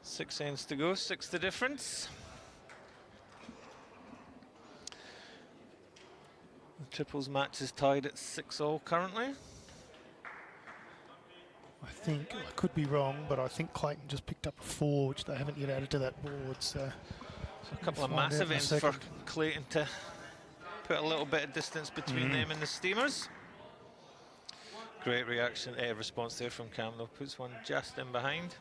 Six ends to go, 6 the difference. The triples match is tied at 6-all currently. I think, I could be wrong, but I think Clayton just picked up a 4, which they haven't yet added to that board. So a couple of massive ends for Clayton to put a little bit of distance between them and the Steamers. Great reaction, response there from Cam, though. Puts one just in behind.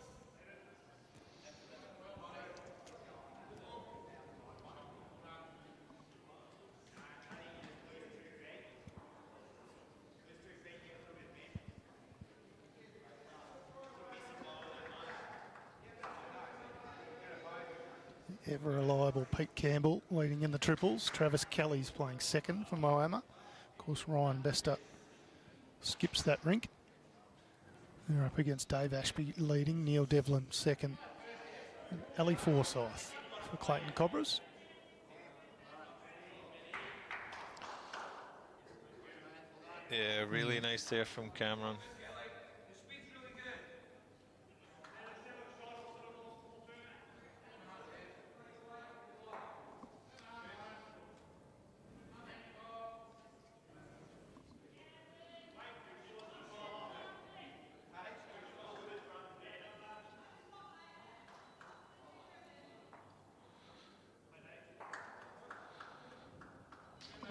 Ever reliable Pete Campbell leading in the triples. Travis Kelly's playing second for Moama. Of course, Ryan Bester skips that rink. They're up against Dave Ashby leading, Neil Devlin second, and Ali Forsyth for Clayton Cobras. Yeah, really nice there from Cameron.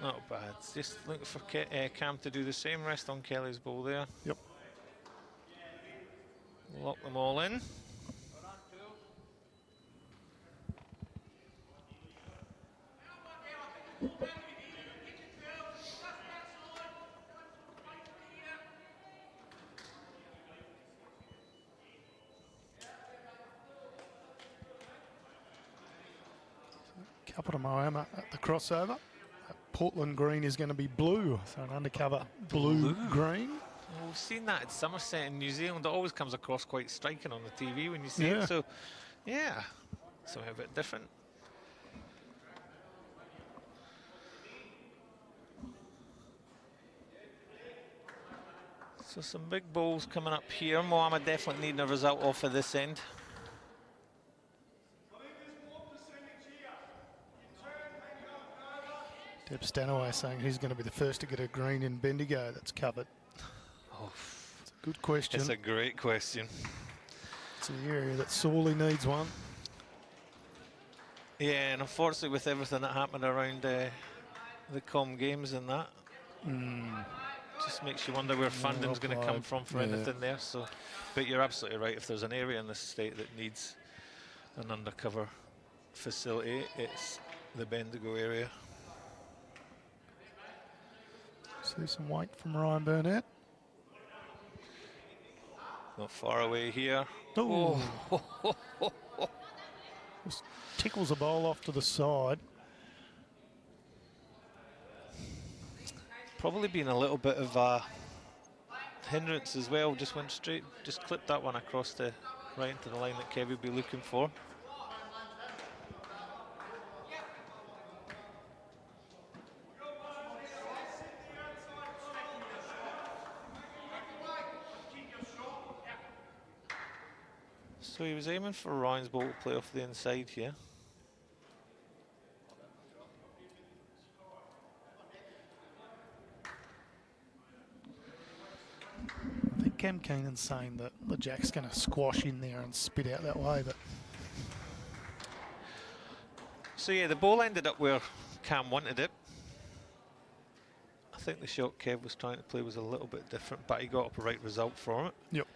Not bad. Just looking for Cam to do the same. Rest on Kelly's ball there. Yep. Lock them all in. couple to Moama at the crossover. Portland green is going to be blue, so an undercover blue green. Well, we've seen that at Somerset in New Zealand. It always comes across quite striking on the TV when you see it. So, yeah, something a bit different. So some big bowls coming up here. Moama definitely needing a result off of this end. Deb Stanaway saying who's going to be the first to get a green in Bendigo that's covered. Oh, it's a good question. It's a great question. It's an area that sorely needs one. Yeah, and unfortunately with everything that happened around the Com Games and that, just makes you wonder where funding's going to come from for anything there. So, but you're absolutely right. If there's an area in this state that needs an undercover facility, it's the Bendigo area. See some white from Ryan Burnett. Not far away here. Oh. Just tickles the bowl off to the side. Probably been a little bit of a hindrance as well. Just went straight, just clipped that one across the right into the line that Kev would be looking for. So he was aiming for Ryan's ball to play off the inside here. I think Cam Keenan's saying that the jack's going to squash in there and spit out that way, but so yeah, the ball ended up where Cam wanted it. I think the shot Kev was trying to play was a little bit different, but he got up a right result for it. yep.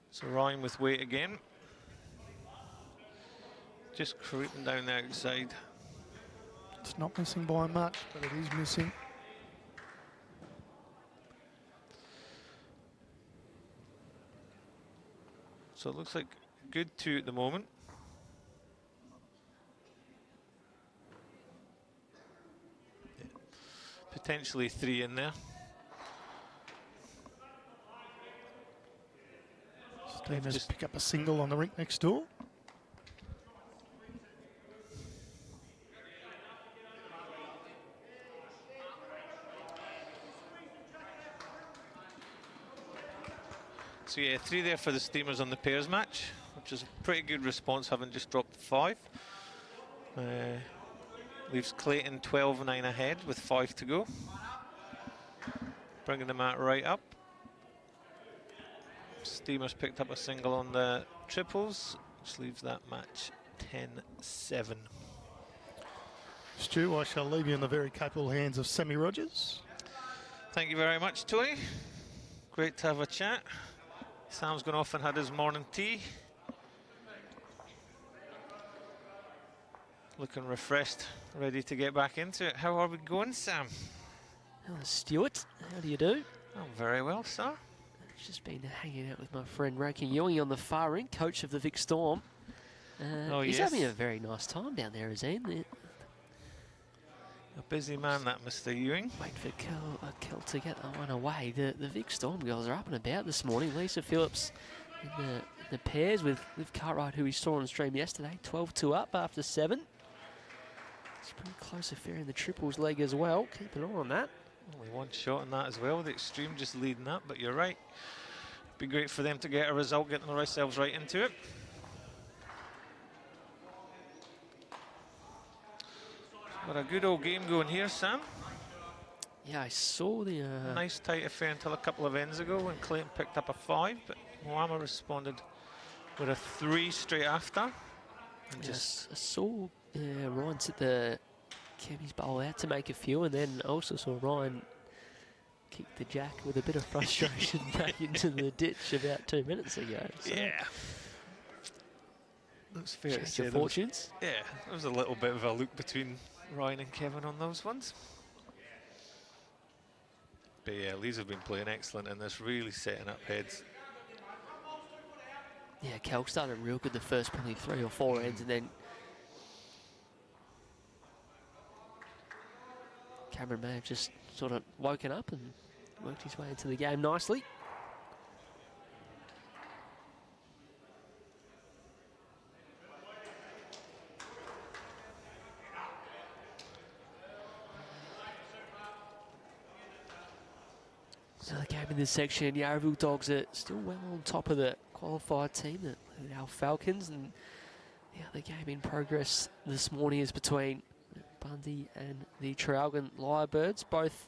So Ryan with weight again. Just creeping down the outside. It's not missing by much, but it is missing. So it looks like good 2 at the moment. Yeah. Potentially 3 in there. Steamers Just pick up a single on the rink next door. So yeah, 3 there for the Steamers on the pairs match, which is a pretty good response, having just dropped 5. Leaves Clayton 12-9 ahead with 5 to go. Bringing the mat right up. Steamers picked up a single on the triples, which leaves that match 10-7. Stu, I shall leave you in the very capable hands of Sammy Rogers. Thank you very much, Tony. Great to have a chat. Sam's gone off and had his morning tea. Looking refreshed, ready to get back into it. How are we going, Sam? Hello, Stuart. How do you do? Oh, very well, sir. Just been hanging out with my friend Rakin Ewing on the far ring, coach of the Vic Storm. He's having a very nice time down there, is he? A busy man, that Mr. Ewing. Wait for Kel to get that one away. The Vic Storm girls are up and about this morning. Lisa Phillips in the pairs with Liv Cartwright, who we saw on stream yesterday. 12-2 up after 7. It's a pretty close affair in the triples leg as well. Keep an eye on that. Only one shot on that as well. The Extreme just leading up, but you're right. Be great for them to get a result, getting themselves right into it. But a good old game going here, Sam. Yeah, I saw the... Nice tight affair until a couple of ends ago when Clayton picked up a 5, but Moama responded with a 3 straight after. And just I saw Ryan set the Kemi's bowl out to make a few, and then also saw Ryan kick the jack with a bit of frustration back into the ditch about 2 minutes ago. So yeah. Looks fair to change say your fortunes. Yeah, there was a little bit of a look between Ryan and Kevin on those ones. But yeah, Leeds have been playing excellent in this, really setting up heads. Yeah, Cal started real good the first probably 3 or 4 ends, and then Cameron may have just sort of woken up and worked his way into the game nicely. Another game in this section. Yarraville Dogs are still well on top of the qualified team, our Falcons, and the other game in progress this morning is between Bundy and the Traralgon Lyrebirds, both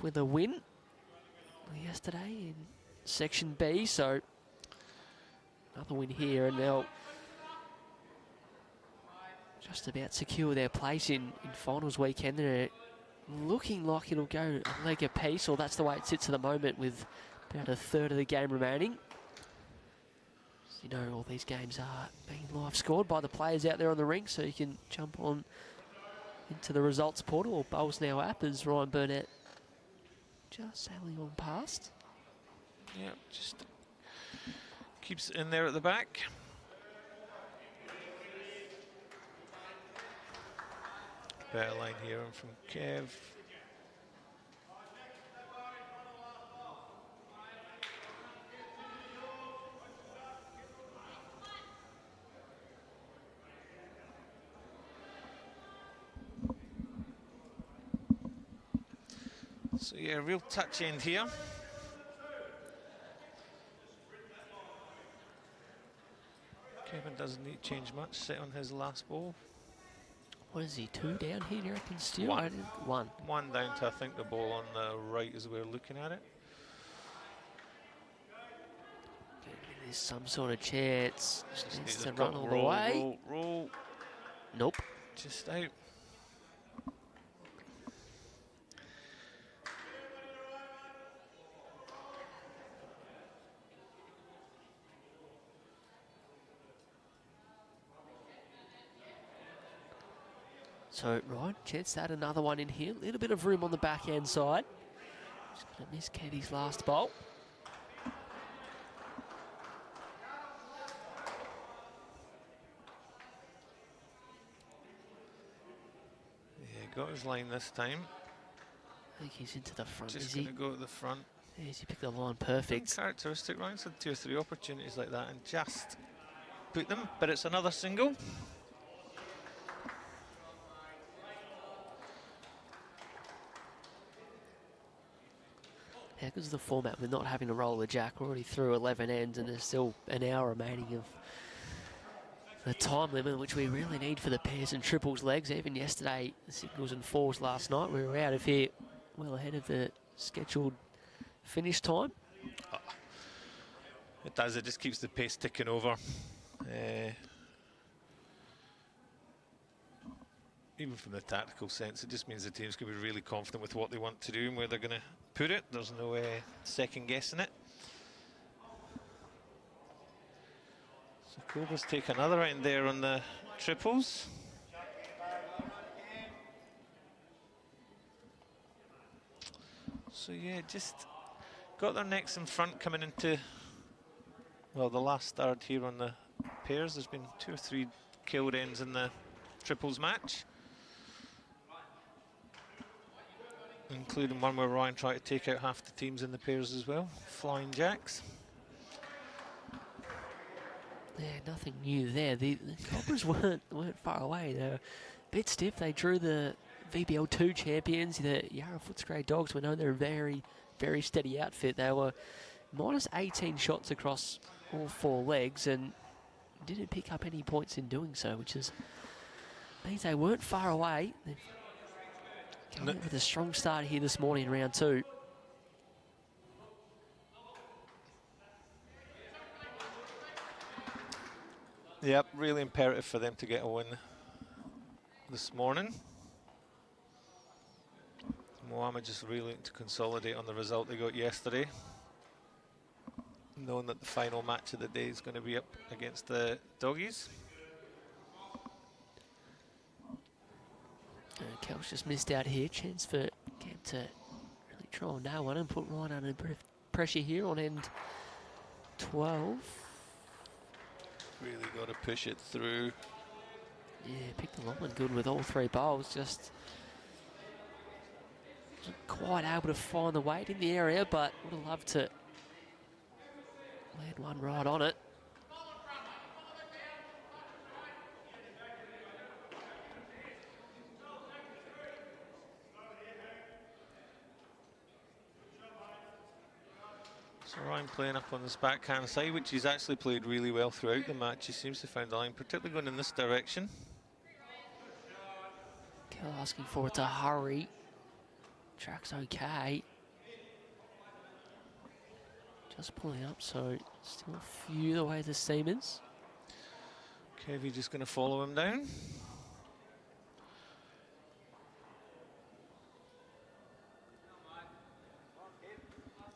with a win yesterday in Section B, so another win here, and they'll just about secure their place in finals weekend. They're looking like it'll go a leg apiece, or that's the way it sits at the moment with about a third of the game remaining. As you know, all these games are being live scored by the players out there on the ring, so you can jump on into the results portal or Bowls Now app as Ryan Burnett just sailing on past. Yeah, just keeps it in there at the back. Better line here and from Kev. So yeah, real touch end here. Kevin doesn't need to change much, set on his last ball. What is he, 2 down here, do you reckon, still? One. 1. One down to, I think, the ball on the right as we're looking at it. There's some sort of chance. Just Needs need to run all the roll, way. roll. Nope. Just out. So, right, chance to add another one in here. A little bit of room on the backhand side. Just going to miss Keddy's last bolt. Yeah, got his line this time. I think he's into the front, Just is going he? to go at the front. Yes, he picked the line perfect. Characteristic. Ryan's had 2 or 3 opportunities like that and just put them, but it's another single. Yeah, because of the format, we're not having to roll the jack. We're already through 11 ends, and there's still an hour remaining of the time limit, which we really need for the pairs and triples legs. Even yesterday, the singles and fours last night, we were out of here well ahead of the scheduled finish time. It does, it just keeps the pace ticking over. Even from the tactical sense, it just means the team's going to be really confident with what they want to do and where they're going to put it. There's no second guessing it. So Cobras take another end there on the triples. So yeah, just got their necks in front coming into, well, the last third here on the pairs. There's been 2 or 3 killed ends in the triples match, including one where Ryan tried to take out half the teams in the pairs as well. Flying jacks. Yeah, nothing new there. The Cobras weren't far away. They were a bit stiff. They drew the VBL2 champions, the Yarra Footscray Dogs. We know they're a very, very steady outfit. They were minus 18 shots across all 4 legs and didn't pick up any points in doing so, which means they weren't far away. They've come out with a strong start here this morning in round 2. Yep, really imperative for them to get a win this morning. Moama just really looking to consolidate on the result they got yesterday, knowing that the final match of the day is going to be up against the Doggies. Kel's just missed out here. Chance for Cam to really try and nail one and put Ryan under a bit of pressure here on end 12. Really got to push it through. Yeah, picked the long one good with all 3 bowls. Just wasn't quite able to find the weight in the area, but would have loved to land one right on it. So Ryan playing up on this backhand side, which he's actually played really well throughout the match. He seems to have found the line, particularly going in this direction. Kel asking for it to hurry. Track's okay. Just pulling up, so still a few the way to Siemens. Kevy just going to follow him down.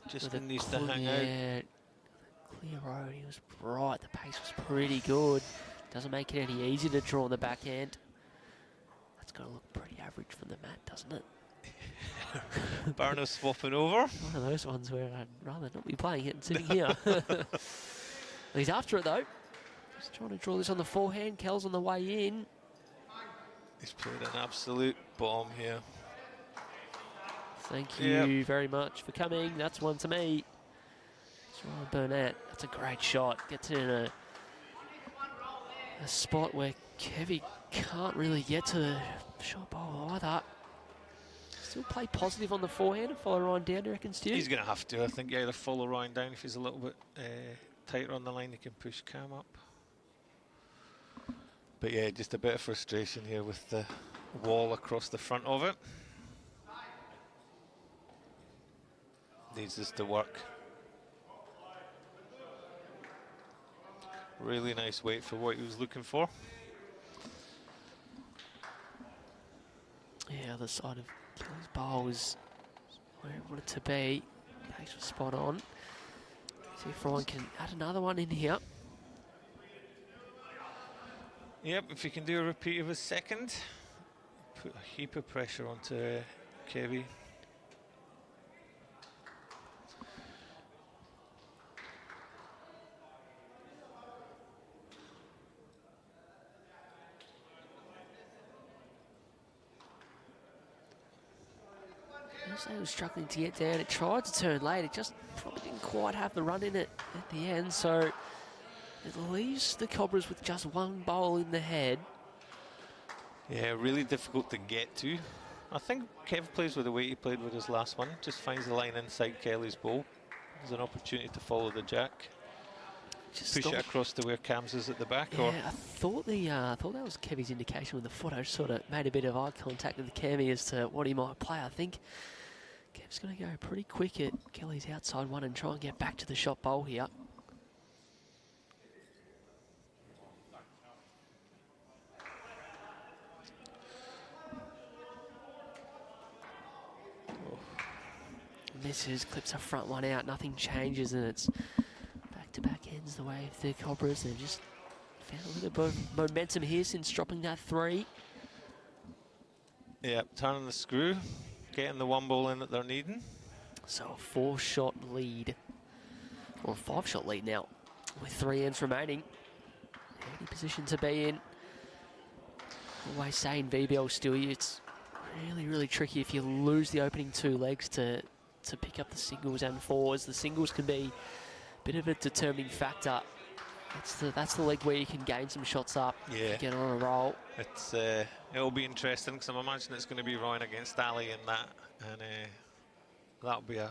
Just needs to hang out. Clear road, he was right, the pace was pretty good. Doesn't make it any easier to draw on the backhand. That's got to look pretty average from the mat, doesn't it? Barno swapping over. One of those ones where I'd rather not be playing it and sitting here. He's after it though. Just trying to draw this on the forehand. Kel's on the way in. He's played an absolute bomb here. Thank you very much for coming. That's one to me. It's Ryan Burnett. That's a great shot. Gets it in a spot where Kevy can't really get to the shot ball either. Still play positive on the forehand and follow Ryan down, do you reckon, Stu? He's going to have to, I think, either follow Ryan down. If he's a little bit tighter on the line, he can push Cam up. But yeah, just a bit of frustration here with the wall across the front of it. Needs this to work. Really nice weight for what he was looking for. Yeah, other side of Kelly's bowl was where it wanted to be. Pace was spot on. See if Ryan can add another one in here. Yep, if he can do a repeat of his second, put a heap of pressure onto Kevy. He was struggling to get down. It tried to turn late. It just probably didn't quite have the run in it at the end. So it leaves the Cobras with just one bowl in the head. Yeah, really difficult to get to. I think Kev plays with the way he played with his last one. Just finds the line inside Kelly's bowl. There's an opportunity to follow the jack. Just push it across to where Cam's is at the back. Yeah, or I thought that was Kevy's indication with the foot. I just sort of made a bit of eye contact with the Cami as to what he might play. I think Kev's going to go pretty quick at Kelly's outside one and try and get back to the shot bowl here. Misses, clips a front one out, nothing changes, and it's back-to-back ends the way of the Cobras. They've just found a little bit of momentum here since dropping that 3. Yeah, turning the screw, getting the one ball in that they're needing. So a 4-shot lead, or a 5-shot lead now, with 3 ends remaining. Any position to be in. Always saying VBL, Stewie, it's really, really tricky if you lose the opening 2 legs to pick up the singles and 4s. The singles can be a bit of a determining factor. That's the leg where you can gain some shots up, get on a roll. It'll be interesting because I'm imagining it's going to be Ryan against Ali in that, and that'll be a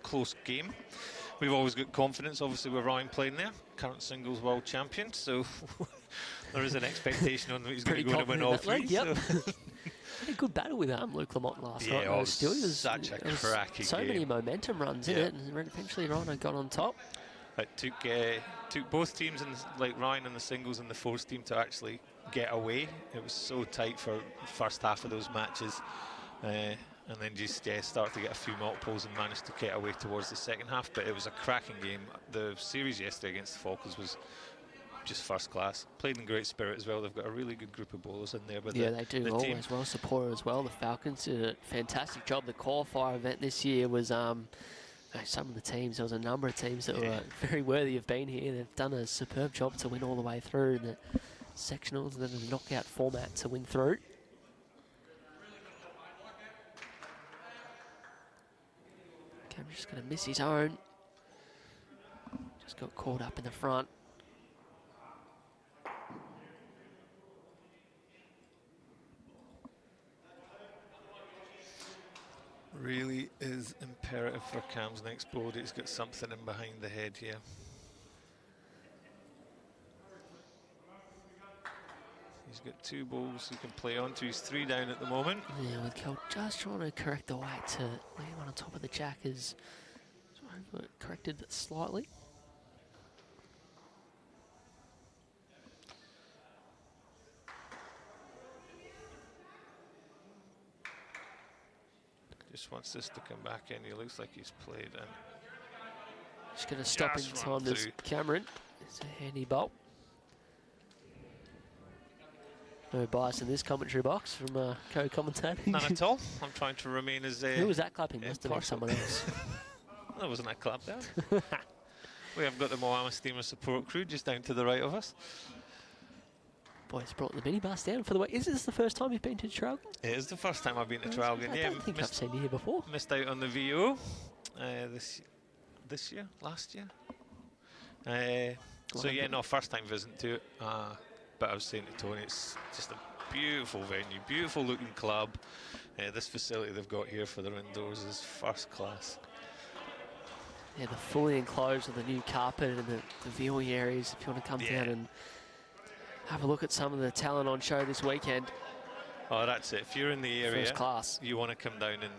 close game. We've always got confidence, obviously, with Ryan playing there, current singles world champion, so there is an expectation on that he's going to go to win all 3. Yep. Had a good battle with Luke Lamont last night. It was such a cracking so game. Many momentum runs in it, and eventually Ryan got on top. It took both teams, like Ryan in the singles and the 4s team, to actually get away. It was so tight for the first half of those matches, and then just start to get a few multiples and managed to get away towards the second half. But it was a cracking game. The series yesterday against the Falcons was just first class. Played in great spirit as well. They've got a really good group of bowlers in there. But Yeah, they do the always team. well supported as well. The Falcons did a fantastic job. The qualifier event this year was some of the teams. There was a number of teams that were very worthy of being here. They've done a superb job to win all the way through in the sectionals and then the knockout format to win through. Cameron's just going to miss his own. Just got caught up in the front. Really is imperative for Cam's next ball. He's got something in behind the head here. He's got 2 balls he can play on to. He's 3 down at the moment. Yeah, with Kel just trying to correct the weight to leave on top of the jack is corrected slightly. Just wants this to come back in. He looks like he's played in. Just going to stop in Just run time. There's through. Cameron. It's a handy bolt. No bias in this commentary box from co-commentating. None at all. I'm trying to remain as Who was that clapping? Must have been impartial. someone else. That wasn't a clap down. We have got the Moama Steamer support crew just down to the right of us. Boys brought the minibus down for the way. Is this the first time you've been to Traralgon? It is the first time I've been to Traralgon. I don't think I've seen you here before. Missed out on the VO this year, last year. So yeah, no, first time visiting to it. But I was saying to Tony, it's just a beautiful venue, beautiful looking club. This facility they've got here for their indoors is first class. Yeah, the fully enclosed with the new carpet and the viewing areas. If you want to come down and have a look at some of the talent on show this weekend. Oh, that's it. If you're in the area, First class. you want to come down and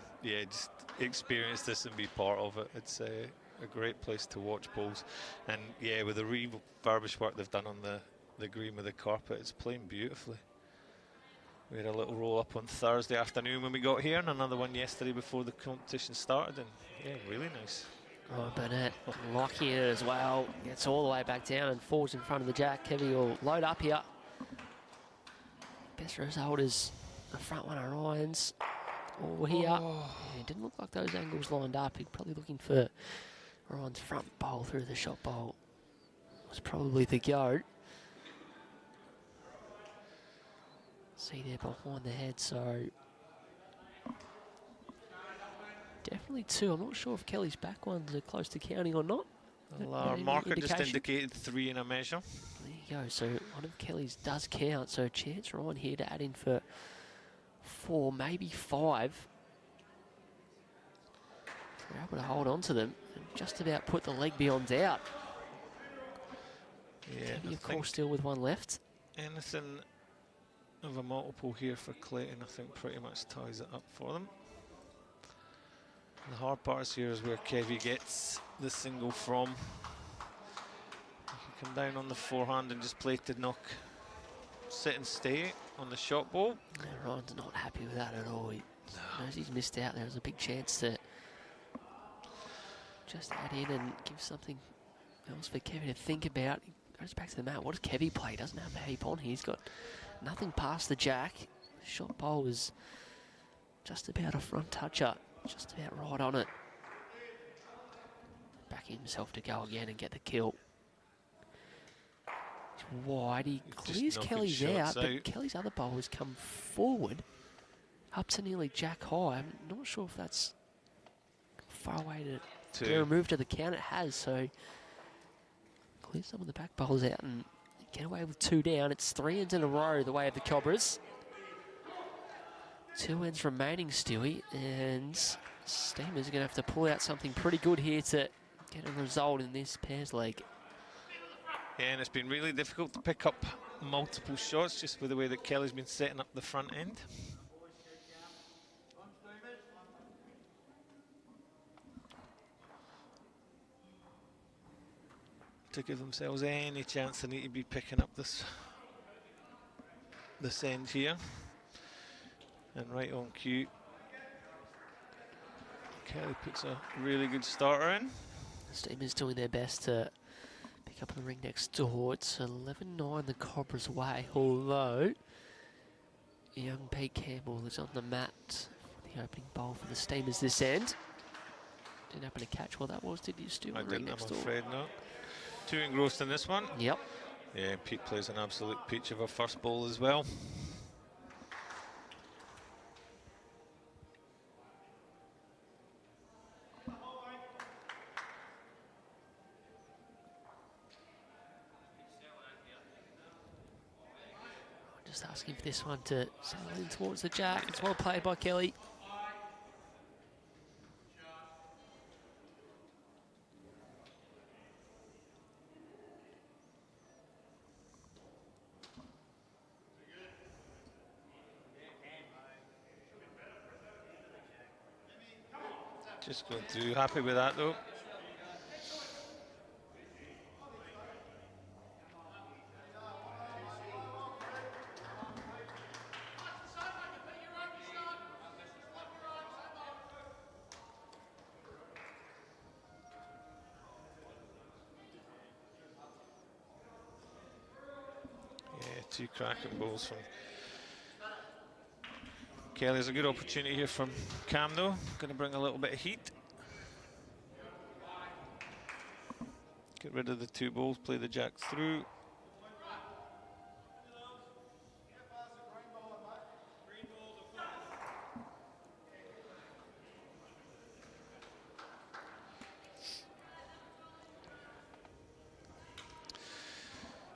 just experience this and be part of it. It's a great place to watch bowls. And yeah, with the refurbished work they've done on the green with the carpet, it's playing beautifully. We had a little roll up on Thursday afternoon when we got here, and another one yesterday before the competition started. And yeah, really nice. Oh, Burnett locking it as well. Gets all the way back down and falls in front of the jack. Kevy will load up here. Best result is the front one of Ryan's. Or here. Yeah, it didn't look like those angles lined up. He's probably looking for Ryan's front bowl through the shot bowl. Was probably the go. See there behind the head, so definitely 2. I'm not sure if Kelly's back ones are close to counting or not. Well, our Any marker just indication? indicated 3 in a measure. There you go. So one of Kelly's does count. So a chance Ryan here to add in for 4, maybe 5. They're able to hold on to them and just about put the leg beyonds out. Yeah, Kelly, I of think course, still with one left. anything of a multiple here for Clayton, I think pretty much ties it up for them. The hard part here is where Kevy gets the single from. He can come down on the forehand and just play to knock, sit and stay on the shot ball. Yeah, Ryan's not happy with that at all. He knows he's missed out. There was a big chance to just add in and give something else for Kevy to think about. He goes back to the mat. What does Kevy play? He doesn't have a heap on here. He's got nothing past the jack. The shot bowl was just about a front toucher. Just about right on it. Backing himself to go again and get the kill. He's wide. He clears knocking Kelly's shots out, out. but Kelly's other bowl has come forward up to nearly jack high. I'm not sure if that's far away to be removed to the count. It has, so clear some of the back bowls out and get away with 2 down. It's 3 ends in a row the way of the Cobras. 2 ends remaining, Stewie, and Steamer's going to have to pull out something pretty good here to get a result in this pairs leg. Yeah, and it's been really difficult to pick up multiple shots just with the way that Kelly's been setting up the front end. To give themselves any chance, they need to be picking up this end here. And right on cue, Kelly puts a really good starter in. Steamer's doing their best to pick Back up in the ring next door. It's 11-9 the Cobras way, although young Pete Campbell is on the mat for the opening bowl for the Steamers this end. Didn't happen to catch what that was, did you, Stu? I didn't, I'm afraid not. 2 engrossed in this one. Yep. Yeah, Pete plays an absolute peach of a first bowl as well. Just asking for this one to settle in towards the jack. It's well played by Kelly. Just going through, happy with that though. Yeah, 2 cracking bowls from Kelly. Is a good opportunity here from Cam though. Going to bring a little bit of heat. Get rid of the 2 bowls, play the jack through.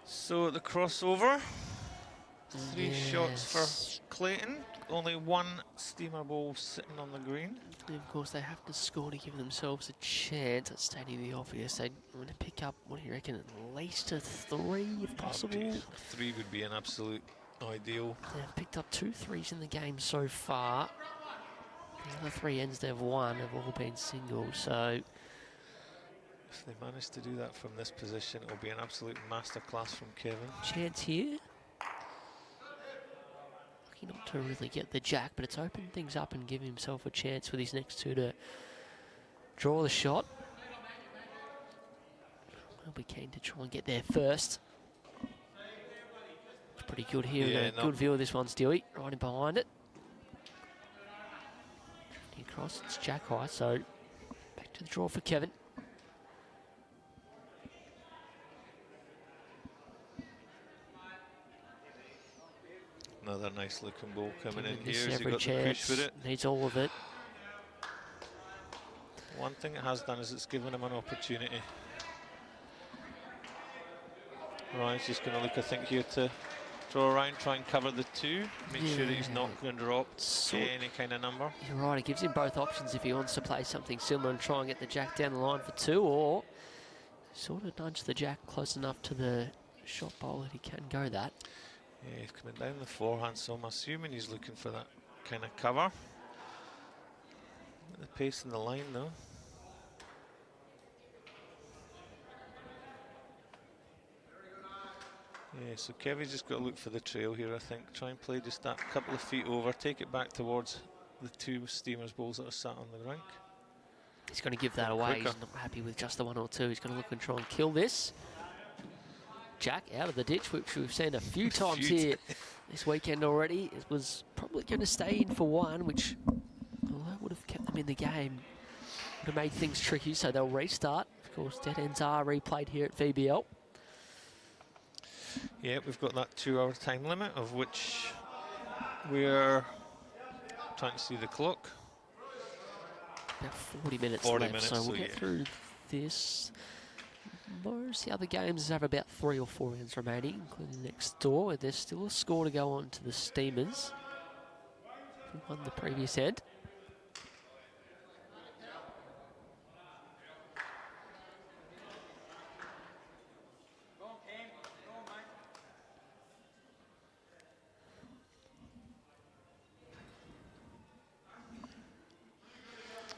So the crossover. 3 shots for Clayton. Only 1 steamer bowl sitting on the green. And of course, they have to score to give themselves a chance at stating the obvious. They want to pick up, what do you reckon, at least a 3 if possible? 3 would be an absolute ideal. They've picked up 2 threes in the game so far. The other 3 ends they've won have all been singles, so If they manage to do that from this position, it'll be an absolute masterclass from Kevin. chance here. Lucky not to really get the jack, but it's opened things up and given himself a chance with his next 2 to draw the shot. I'll be keen to try and get there first. It's pretty good here. Yeah, Good view of this one, Stewie, right in behind it. Across, it's jack high, so back to the draw for Kevin. Another nice looking ball coming in This here. Has he every got the push with it? Needs all of it. One thing it has done is it's given him an opportunity. Ryan's just going to look, I think, here to draw around, try and cover the 2. Make sure that he's not going to drop any kind of number. You're right, it gives him both options if he wants to play something similar and try and get the jack down the line for 2, or sort of nudge the jack close enough to the shot bowl that he can go that. Yeah, he's coming down the forehand, so I'm assuming he's looking for that kind of cover. The pace in the line though. Yeah, so Kevin's just got to look for the trail here, I think. Try and play just that couple of feet over, take it back towards the 2 steamers bowls that are sat on the rink. He's going to give that away. He's not happy with just the 1 or 2. He's going to look and try and kill this. Jack out of the ditch, which we've seen a few times here this weekend already. It was probably going to stay in for 1, which, although would have kept them in the game, would have made things tricky, so they'll restart. Of course, dead ends are replayed here at VBL. Yeah, we've got that 2-hour time limit, of which we're trying to see the clock. About 40 minutes 40 left, minutes, so we'll so get through this. Most of the other games have about 3 or 4 ends remaining, including next door, where there's still a score to go on to the Steamers, who won the previous end.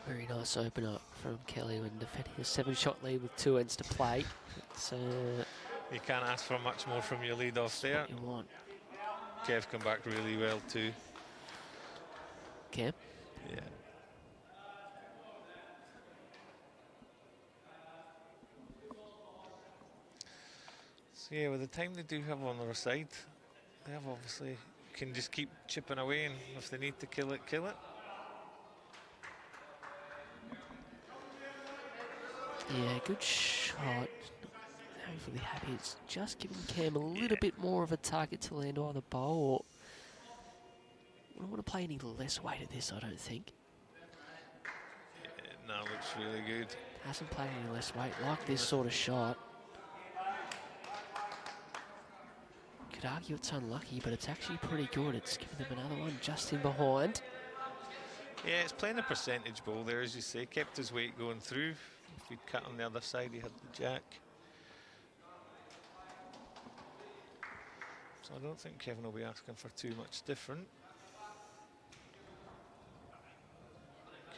Very nice opener from Kelly when defending a 7-shot lead with 2 ends to play. It's, You can't ask for much more from your lead off there. what you want. Kev come back really well too. Cam? Yeah. So yeah, with the time they do have on their side, they have obviously can just keep chipping away, and if they need to kill it, kill it. Yeah, good shot. Hopefully happy. It's just giving Cam a little bit more of a target to land either bowl. I don't want to play any less weight at this, I don't think. Yeah, no, looks really good. Hasn't played any less weight like this sort of shot. Could argue it's unlucky, but it's actually pretty good. It's giving them another one just in behind. Yeah, it's playing a percentage bowl there, as you say. Kept his weight going through. If he'd cut on the other side, he had the jack. So I don't think Kevin will be asking for too much different.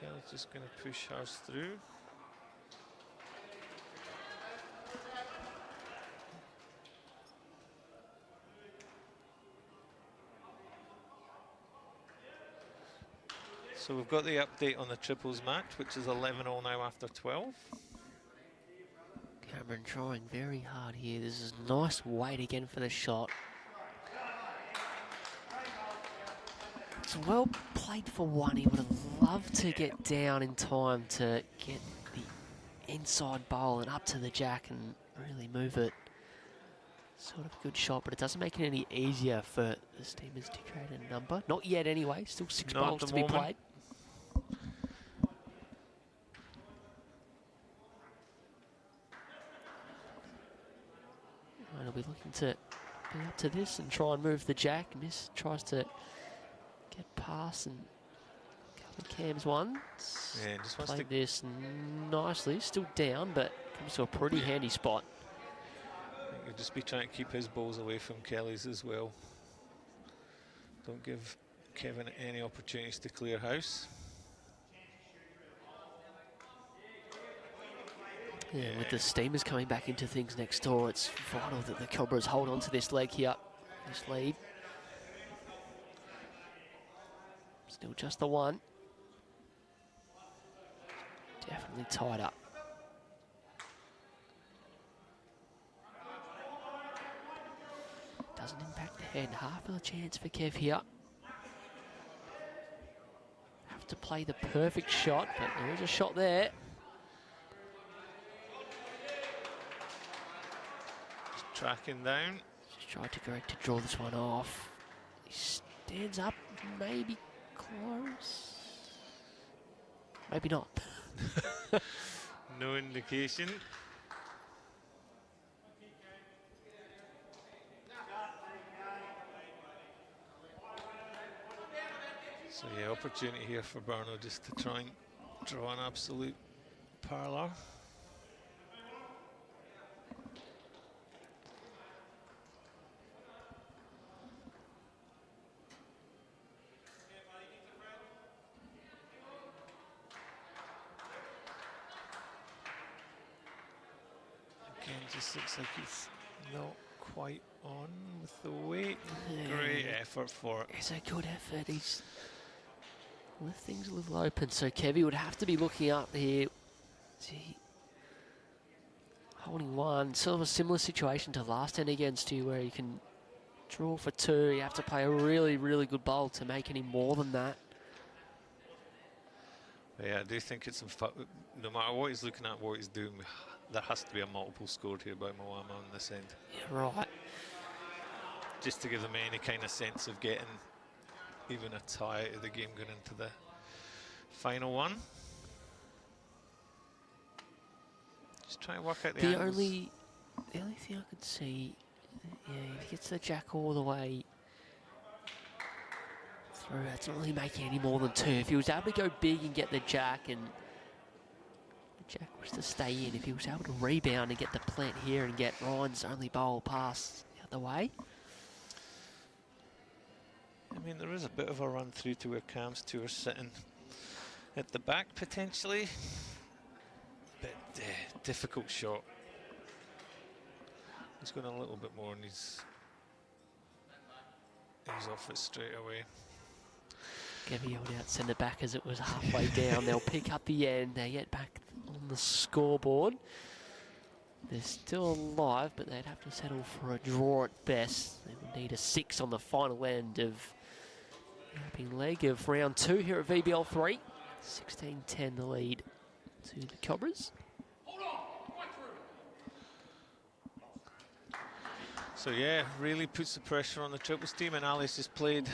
Kelly's just going to push hers through. So we've got the update on the triples match, which is 11-all now after 12. Cameron trying very hard here. This is nice weight again for the shot. It's well played for one. He would have loved to get down in time to get the inside bowl and up to the jack and really move it. Sort of a good shot, but it doesn't make it any easier for the Steamers to create a number. Not yet anyway, still 6 bowls to be played. And he'll be looking to be up to this and try and move the jack. Miss tries to get past and cover Cam's one. Yeah, just wants Played to this nicely, still down, but comes to a pretty handy spot. You'll just be trying to keep his balls away from Kelly's as well. Don't give Kevin any opportunities to clear house. Yeah, with the Steamers coming back into things next door, it's vital that the Cobras hold on to this leg here, this lead. Still just the one. Definitely tied up. Doesn't impact the hand. Half of a chance for Kev here. Have to play the perfect shot, but there is a shot there. Just tracking down. Just tried to correct to draw this one off. He stands up, maybe close. Maybe not. No indication. So yeah, opportunity here for Barno just to try and draw an absolute parlour. Again, just looks like he's not quite on with the weight. Yeah. Great effort for it. It's a good effort. He's left things a little open, so Kevy would have to be looking up here. See, holding one, sort of a similar situation to last end against you, where you can draw for two. You have to play a really, really good bowl to make any more than that. Yeah, I do think it's no matter what he's looking at, what he's doing, there has to be a multiple scored here by Moama on this end. Yeah, right. Just to give them any kind of sense of getting even a tie out of the game going into the final one. Just try and work out the angles. The only thing I could see, yeah, if he gets the jack all the way through, that's not really making any more than two. If he was able to go big and get the jack, and the jack was to stay in, if he was able to rebound and get the plant here and get Ryan's only bowl pass the other way. I mean, there is a bit of a run through to where Cam's two are sitting at the back potentially. But difficult shot. He's going a little bit more and he's off it straight away. Gavin yelled out send it back as it was halfway down. They'll pick up the end. They get back on the scoreboard. They're still alive, but they'd have to settle for a draw at best. They would need a 6 on the final end of the opening leg of round 2 here at VBL3. 16-10 the lead to the Cobras. So yeah, really puts the pressure on the triples team, and Alice has played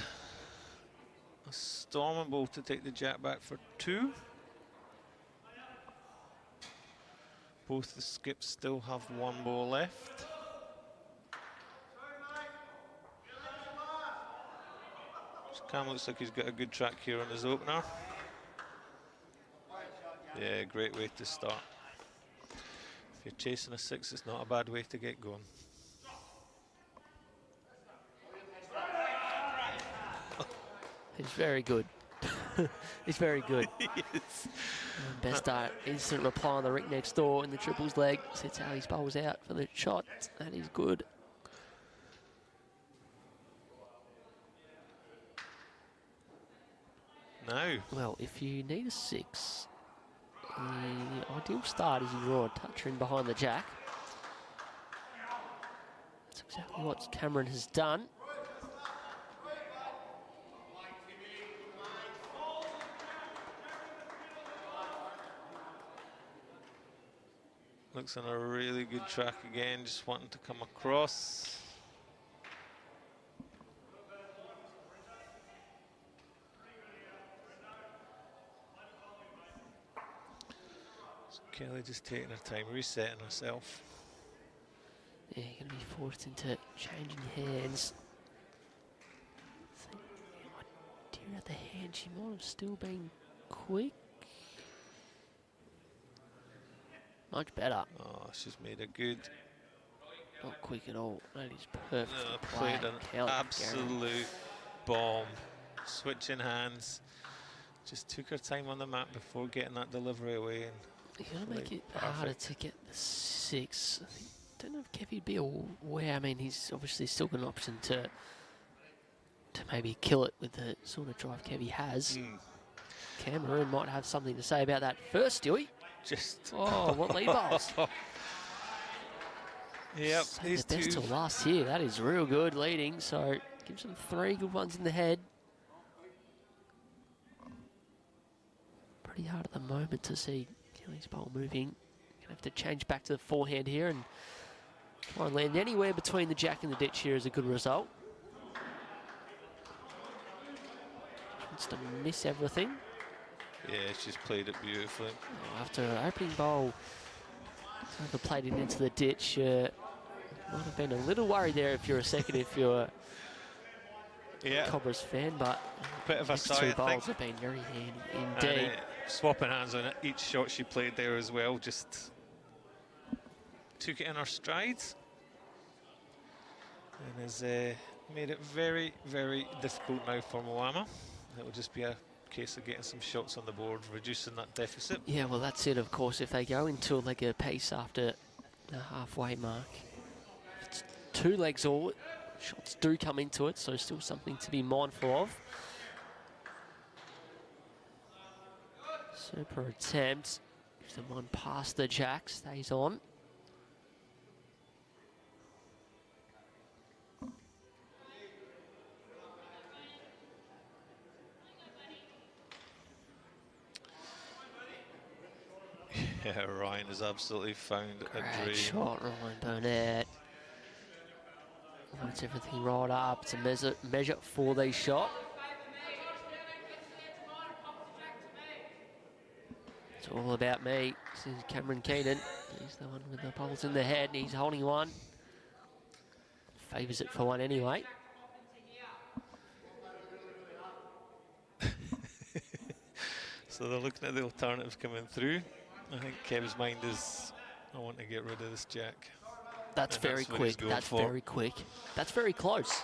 a storming ball to take the jack back for 2. Both the skips still have 1 ball left. Cam looks like he's got a good track here on his opener. Yeah, great way to start. If you're chasing a 6, it's not a bad way to get going. He's very good. He's very good. Yes. Best start, instant reply on the Rick next door in the triples leg. Sets Ali's bowls out for the shot. That is good. Now. Well, if you need a 6, the ideal start is you draw a toucher in behind the jack. That's exactly what Cameron has done. Looks on a really good track again, just wanting to come across. So Kelly just taking her time, resetting herself. Yeah, you're going to be forced into changing hands. I think the idea of the hand, she might have still been quick. Much better. Oh, she's made a good. Not quick at all. That is perfect. Played an Kelly absolute bomb. Switching hands. Just took her time on the mat before getting that delivery away. And you're going to make it harder to get the 6. I think, don't know if Kev'd be aware. I mean, he's obviously still got an option to maybe kill it with the sort of drive Kevy has. Cameron might have something to say about that first, Stewie. Just what lead balls. Yep, Saved the best till last year. That is real good leading. So gives them 3 good ones in the head. Pretty hard at the moment to see Kelly's bowl moving. Gonna have to change back to the forehand here and try and land anywhere between the jack and the ditch here is a good result. Wants to miss everything. Yeah, she's played it beautifully. Oh, after her opening bowl, overplayed it into the ditch. Might have been a little worried there if you're a second, if you're a Cobras fan, but bit of a next sigh, 2 bowls have been very handy indeed. Swapping hands on it, each shot she played there as well, just took it in her strides. And has made it very, very difficult now for Moama. It will just be a case of getting some shots on the board, reducing that deficit. Yeah, well, that's it, of course. If they go into a leg of pace after the halfway mark, it's 2 legs all, shots do come into it, so still something to be mindful of. Super attempt. Gives them one past the jack, stays on. Yeah, Ryan has absolutely found a dream. Shot, Ryan Burnett. Lines everything right up. It's a measure for the shot. It's all about me. This is Cameron Keenan. He's the one with the balls in the head, and he's holding one. Favours it for one anyway. So they're looking at the alternatives coming through. I think Kev's mind is, I want to get rid of this jack. That's very quick. That's very quick. That's very close.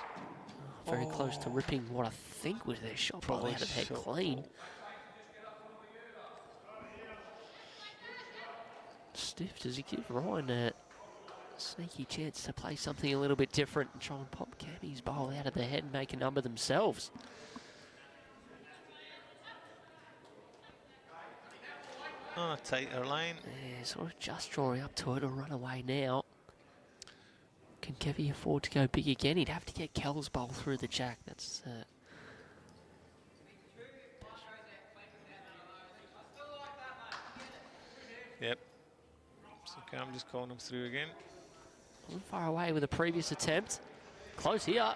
Very close to ripping what I think was their shot ball out of head clean. Stiff. Does he give Ryan a sneaky chance to play something a little bit different and try and pop Cammy's bowl out of the head and make a number themselves? on a tighter line. Yeah, sort of just drawing up to it. Or run away now. Can Kevy afford to go big again? He'd have to get Kel's bowl through the jack. That's Yep. So Cam just calling him through again. far away with the previous attempt. Close here.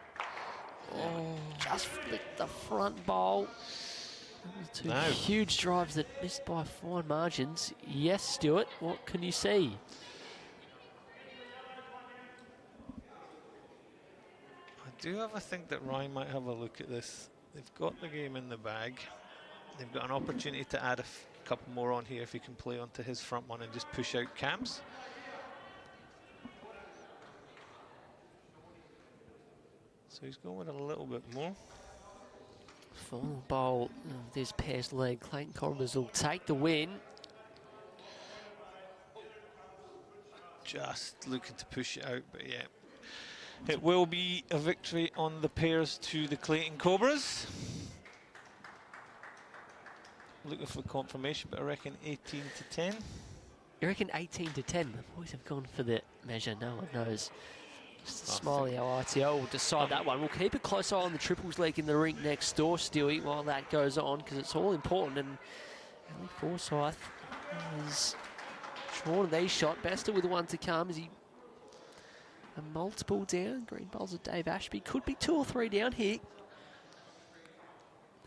Oh, just flicked the front bowl. Two huge drives that missed by fine margins. Yes, Stuart, what can you see? I do have a think that Ryan might have a look at this. They've got the game in the bag. They've got an opportunity to add a couple more on here if he can play onto his front one and just push out Cam's. So he's going with a little bit more. Final bowl of this pair's leg. Clayton COBRAS will take the win. Just looking to push it out, but yeah. It will be a victory on the pairs to the Clayton COBRAS. Looking for confirmation, but I reckon 18 to 10. You reckon 18 to 10? The boys have gone for the measure. No one knows. Just a smiley, our ITO will decide that one. We'll keep a close eye on the triples league in the rink next door, Stewie, while that goes on, because it's all important. And Ellie Forsyth has drawn these shot. Bester with one to come. Is he a multiple down? Green bowls of Dave Ashby. Could be 2 or 3 down here.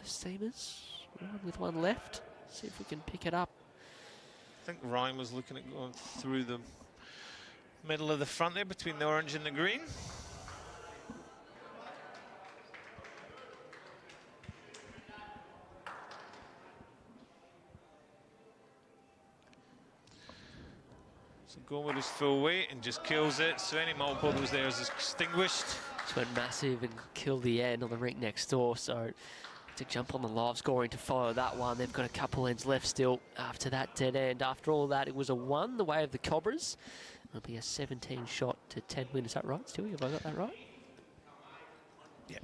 The Steamers, one with one left. See if we can pick it up. I think Ryan was looking at going through the middle of the front there between the orange and the green. So going with his full weight and just kills it. So any multiple that was there is extinguished. Just went massive and killed the end on the rink next door. So to jump on the live scoring to follow that one. They've got a couple ends left still after that dead end. After all that, it was a 1 the way of the COBRAS. It'll be a 17 shot to 10 win. Is that right, Stewie? Have I got that right? Yeah.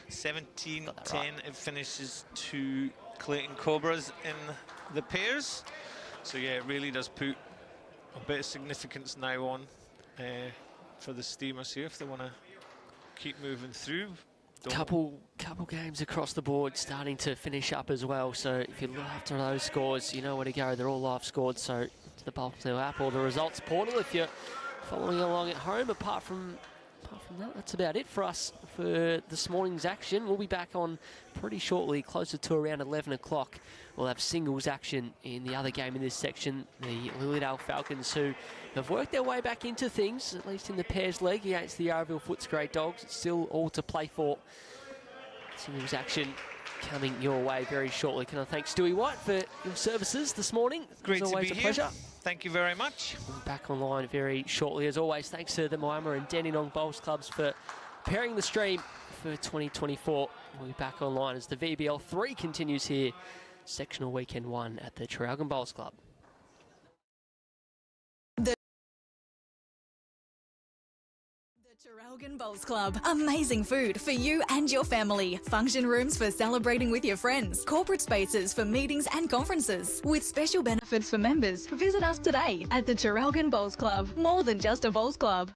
17-10, right. It finishes to Clayton COBRAS in the pairs. So yeah, it really does put a bit of significance now on for the Steamers here if they want to keep moving through. Couple games across the board starting to finish up as well. So if you look after those scores, you know where to go. They're all live scored. So to the Bulk app or the results portal if you're following along at home. Apart from that, that's about it for us for this morning's action. We'll be back on pretty shortly, closer to around 11 o'clock. We'll have singles action in the other game in this section, the Lilydale Falcons, who have worked their way back into things, at least in the pairs league against the Yarraville Footscray Dogs. It's still all to play for. Singles action coming your way very shortly. Can I thank Stewie White for your services this morning? Great to be here. Pleasure. Thank you very much. We'll be back online very shortly. As always, thanks to the Moama and Dandenong Bowls Clubs for preparing the stream for 2024. We'll be back online as the VBL3 continues here. Sectional Weekend 1 at the Traralgon Bowls Club. Traralgon Bowls Club. Amazing food for you and your family. Function rooms for celebrating with your friends. Corporate spaces for meetings and conferences. With special benefits for members. Visit us today at the Traralgon Bowls Club. More than just a bowls club.